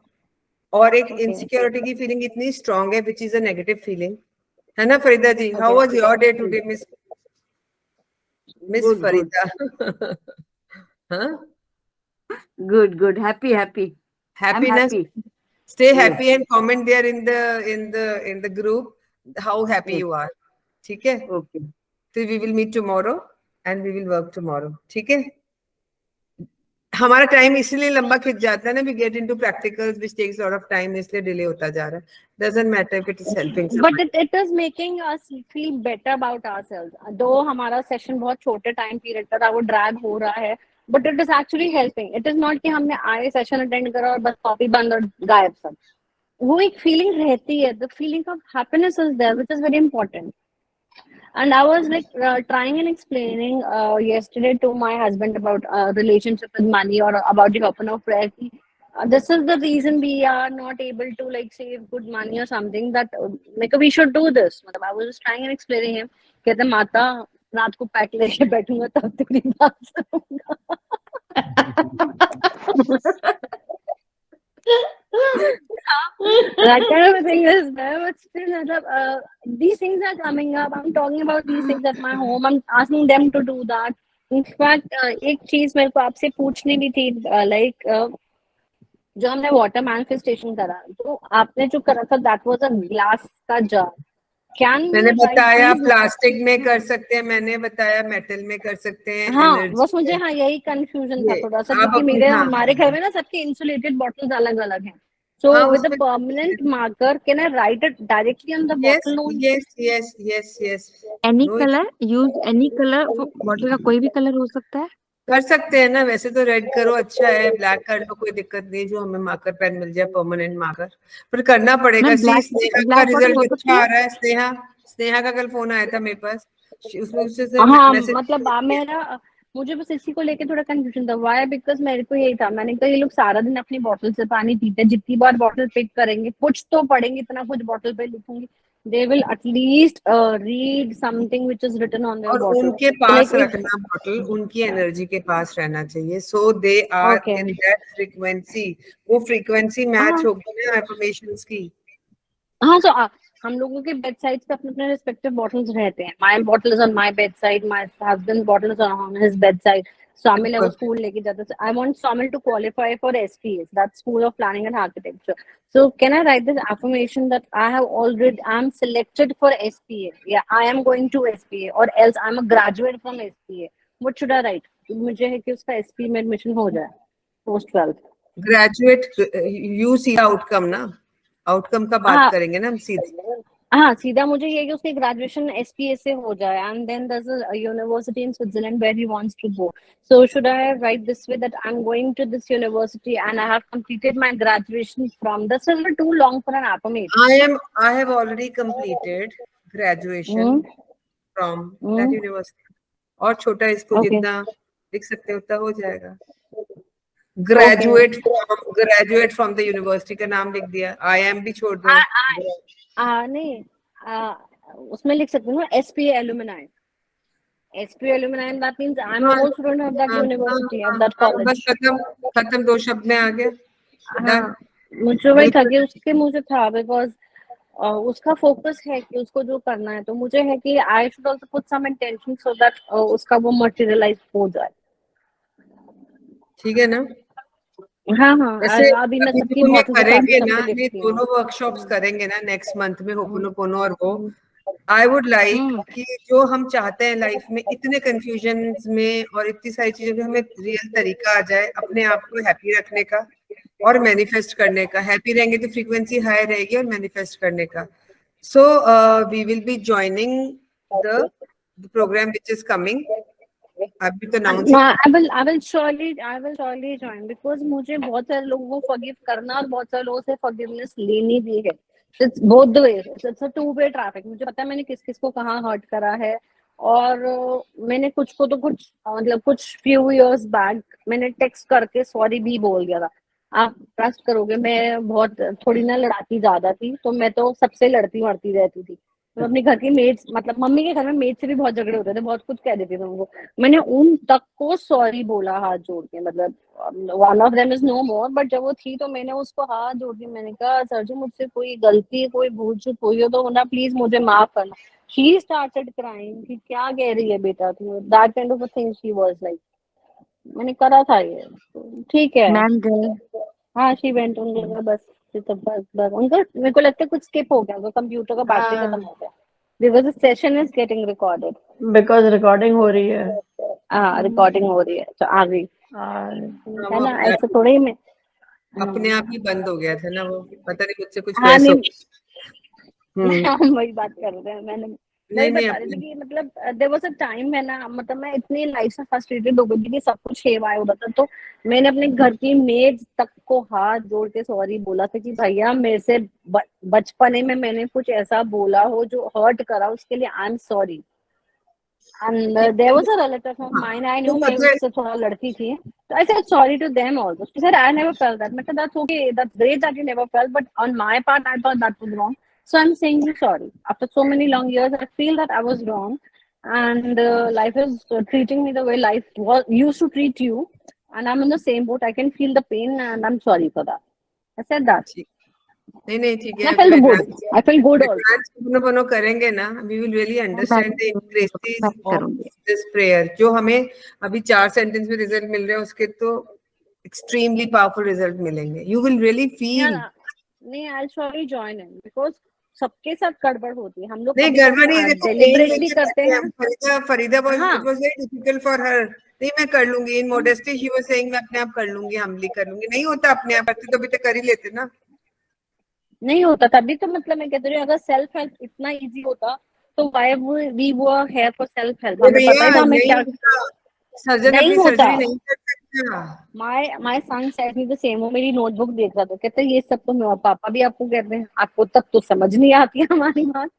और एक ओके इनसिक्योरिटी की फीलिंग इतनी स्ट्रांग है which is a negative feeling, है ना Farida ji? How okay was your day today, miss Good, good, Farida? हाँ, good. Happy, happy. I'm happiness. happy. Stay Yes. happy and comment there in the group how happy Yes. you are. ठीक है? Okay. So we will meet tomorrow and we will work tomorrow. ठीक है? हमारा time इसलिए लंबा खिंच जाता है ना, we get into practicals which takes a lot of time, इसलिए डिले होता जा रहा है। Doesn't matter if it is helping But someone. it is making us feel better about ourselves. Though हमारा सेशन बहुत छोटे टाइम पीरियड का था, वो ड्रैग हो रहा है, but it is actually helping. It is not कि हमने आए सेशन अटेंड करा और बस कॉपी बंद और गायब सब। वो एक फीलिंग रहती है, the feeling of happiness is there, which is very important. And I was like trying and explaining yesterday to my husband about relationship with money or about the open of prayer. This is the reason we are not able to like save good money or something that like we should do this. मतलब I was just trying and explaining him. कहते माता रात को pack लेके बैठूंगा तब तेरी बात सुनूंगा। That kind of a thing is there, but still, these things are coming up. I'm talking about these things at my home. I'm asking them to do that. In fact, एक चीज मेरे को आपसे पूछनी भी थी, like जो हमने वाटर मैनिफेस्टेशन करा, तो आपने जो करा था that was a glass का jar. Can मैंने we write बताया these? प्लास्टिक में कर सकते हैं, मैंने बताया मेटल में कर सकते हैं, हाँ एनर्जी बस मुझे है। हाँ यही कंफ्यूजन था ये थोड़ा सा, आप क्योंकि अपनी, हाँ हमारे घर में ना सबके इंसुलेटेड बॉटल्स अलग अलग हैं। So हाँ with a उसमें permanent marker, can I write it directly on the yes bottle only? Yes yes yes yes any no, colour, use any colour, bottle का कोई भी कलर हो सकता है। कर सकते हैं ना। वैसे तो रेड करो अच्छा है, ब्लैक कर लो कोई दिक्कत नहीं, जो हमें मार्कर पेन मिल जाए परमानेंट मार्कर, पर करना पड़ेगा। मैम सी ब्लैक स्नेहा का ब्लैक बॉटल हो रिजल्ट सकती अच्छा है। आ रहा है। स्नेहा स्नेहा का कल फोन आया था मेरे पास, उसमें उससे हाँ मैसेज। मतलब मुझे बस इसी को लेके थोड़ा कंफ्यूजन था। वाई? बिकॉज मेरे को यही था, मैंने कहा ये लोग सारा दिन अपनी बॉटल से पानी पीते हैं, जितनी बार बॉटल पिक करेंगे कुछ तो पढ़ेंगे, इतना कुछ बॉटल पे लिखूंगी, they will at least read something which is written on their और bottle. उनके So like पास if रखना बॉटल, उनकी एनर्जी के पास रहना चाहिए, so they are okay, in that frequency, वो फ्रीक्वेंसी मैच हाँ होगी ना एफर्मेशंस की। हाँ, so हम लोगों के बेड साइड पे अपने अपने रिस्पेक्टिव बॉटल्स रहते हैं. My bottle is on my bed side, my husband bottle is on his bed side. Swamil ever बिल्कुल। school लेके जाता है. I want Swamil to qualify for SPA, that's School of Planning and Architecture. So can I write this affirmation that I'm selected for SPA? Yeah, I am going to SPA, or else I'm a graduate from SPA. What should I write? मुझे है कि उसका SPA में admission हो जाए post 12th. Graduate, you सीधा outcome ना, outcome का बात हाँ करेंगे ना हम सीधे। हाँ, सीधा मुझे ये कि उसकी ग्रेजुएशन SPA से हो जाए, and then there's a university in Switzerland where he wants to go. So should I write this way that I'm going to this university and I have completed my graduation from this? Is it too long for an affirmation? I have already completed graduation from that university, और छोटा इसको Okay, जितना लिख सकते हो उतना हो जाएगा। okay. Graduate from the university का नाम लिख दिया, IM भी छोड़ दो। नहीं, उसमें लिख सकती हूँ SPA alumni. SPA alumni, that means I'm an old student of that university, of that बस college. खत्म, 2 शब्द में आ गया। हाँ, मुझे वही था कि उसके मुझे था बिकॉज उसका फोकस है कि उसको जो करना है, तो मुझे है कि I should also put some intention so that उसका वो मटेरियलाइज हो जाए. ठीक है ना? हाँ हाँ, वैसे अभी मैं अभी सबकी जो ये बॉटल करेंगे सबके ना, सबके ये लिखती हूँ. दोनों वर्कशॉप्स करेंगे ना नेक्स्ट मंथ में, होपोनोपोनो और वो, आई वुड लाइक कि जो हम चाहते हैं लाइफ में, इतने कंफ्यूजन में और इतनी सारी चीजों में हमें रियल तरीका आ जाए अपने आप को हैप्पी रखने का और मैनिफेस्ट करने का। हैप्पी रहेंगे तो फ्रीक्वेंसी हाई रहेगी, और मैनिफेस्ट करने का। So we will be joining the programme which is coming. अभी तो announce I will surely join because मुझे बहुत सारे लोगों को forgive करना और बहुत सारे लोगों से forgiveness लेनी भी है. It's both the ways. It's a two-way traffic. मुझे पता है मैंने किस किस को कहाँ hurt करा है, और मैंने कुछ को तो मतलब कुछ few years back मैंने text करके sorry भी बोल दिया था. आप ट्रस्ट करोगे, मैं बहुत थोड़ी ना लड़ाती ज्यादा थी, तो मैं तो सबसे लड़ती मरती रहती थी. तो अपने घर की मेड्स, मतलब मम्मी के घर में मेड से भी बहुत झगड़े होते थे, बहुत कुछ कह देती थी उनको. मैंने उन तक को सॉरी बोला हाथ जोड़ के, मतलब one of them is no more, but जब वो थी तो मैंने उसको हाथ जोड़ के मैंने कहा सर जी मुझसे कोई गलती कोई भूल चूक हुई हो तो ना प्लीज मुझे माफ करना. शी स्टार्टेड क्राइंग कि क्या कह रही है बेटा तू, that kind of a thing she was like. मैंने करा था ये, तो ठीक है. मैम गए? हाँ, शी वेंट ऑन. बस बस उनका मेरे को लगता है कुछ स्किप हो गया, उनका कंप्यूटर का बैटरी खत्म हो गया. Because the session is getting recorded. Because recording हो रही है. हाँ, रिकॉर्डिंग हो रही है तो आ गई है ना, ऐसे थोड़े ही में अपने आप ही बंद हो गया था ना, वो पता नहीं मुझसे कुछ हाँ वैसे नहीं, हम वही बात कर रहे हैं. मैंने वही नहीं बता रही थी कि मतलब देयर वाज अ टाइम है ना, मतलब मैं इतनी लाइफ से फ्रस्ट्रेटेड हो गई थी कि सब कुछ हेवाय हो रहा था, तो मैंने अपने घर की मेड तक को हाथ जोड़ के सॉरी बोला था कि भैया मेरे से बचपने में मैंने कुछ ऐसा बोला हो जो हर्ट करा, उसके लिए I am sorry. And there was a relative of mine, I knew मैं उससे थोड़ा लड़ती थी, so I said sorry to them also. She said I never felt that. I said that's okay, that's great that you never felt, but on my part I thought that was wrong. So I'm saying you sorry. After so many long years, I feel that I was wrong, and life is treating me the way life used to treat you, and I'm in the same boat. I can feel the pain, and I'm sorry for that. I said that. नहीं ठीक है. I felt good. I felt good also. बनो करेंगे ना, we will really understand the intricacies of this prayer. जो हमें अभी 4 sentence में रिजल्ट मिल रहे हैं, उसके तो extremely powerful रिजल्ट मिलेंगे. You will really feel. नहीं, I'll surely join in because सबके साथ गड़बड़ होती है. हम लोग नहीं गड़बड़ नहीं, देखो deliberately करते हैं. Farida was it was very difficult for her. नहीं मैं कर लूंगी, in modesty she was saying मैं अपने आप कर लूंगी, humbly कर लूंगी. नहीं होता अपने आप, करते तो अभी तक कर ही लेते ना. नहीं होता तभी तो, मतलब मैं कहती हूँ अगर सेल्फ हेल्प इतना इजी होता तो why we were here for self help. हमें पता है हमें क्या सर्जन अपनी सर्जरी नहीं कर सकता. My son said me the same. वो मेरी नोटबुक देख रहा था, कहते ये सब तो मेरे पापा भी आपको कहते हैं, आपको तब तो समझ नहीं आती है हमारी बात.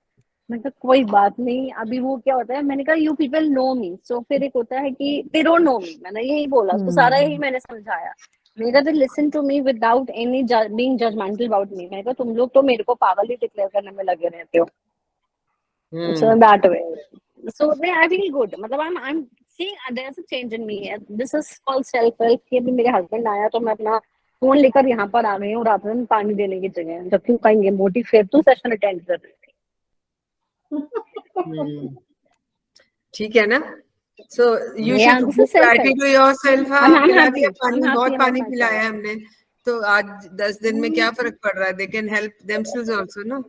मैंने कहा कोई बात नहीं. अभी वो क्या होता है, मैंने कहा यू पीपल नो मी, सो फिर एक होता है कि दे डोंट नो मी. मैंने यही बोला उसको, सारा यही मैंने समझाया. मैंने कहा listen to me without any being judgemental about me. मैंने कहा तुम लोग तो मेरे को पागल ही डिक्लेयर करने में लगे रहते हो. So that way. So then I feel good. मतलब I'm seeing there's a change in me. This is called self help. कि अभी मेरे हस्बैंड आया तो मैं अपना फोन लेकर यहाँ पर आ गई हूँ रात में पानी देने की जगह, जबकि कहीं मोटी फिर तो सेशन अटेंड कर रही थी। ठीक है ना? So you Yeah, should this give is self clarity help. to yourself. I'm हाँ, पिला happy. दिया I'm पानी, happy बहुत about पानी myself. पिलाया हमने, तो आज 10 दिन में क्या फर्क पड़ रहा है? They can help themselves also, no?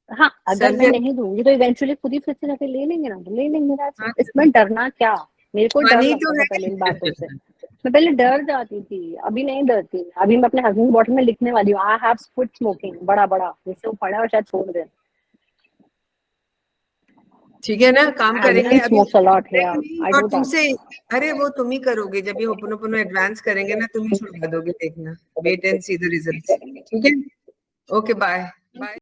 हाँ, अगर मैं Self-help. नहीं दूंगी तो इवेंचुअली खुद ही फिर से जाके ले लेंगे ना, तो ले लेंगे। हाँ, इसमें डरना क्या? मेरे को डर पानी लगता तो था है। पहले इन बातों से। मैं पहले डर जाती थी, अभी नहीं डरती। अभी मैं अपने हस्बैंड की बॉटल में लिखने वाली हूँ, आई हैव क्विट स्मोकिंग, बड़ा बड़ा, जिससे वो पढ़े और शायद छोड़ दे। ठीक है ना? काम करेंगे Husband अभी। smokes a lot, नहीं, yeah, नहीं, I और do that. तुमसे, अरे वो तुम ही करोगे जब ये होपनोपोनो एडवांस करेंगे ना, तुम ही छुड़वा दोगे, देखना। Wait and see the results. ठीक है? Okay, bye bye.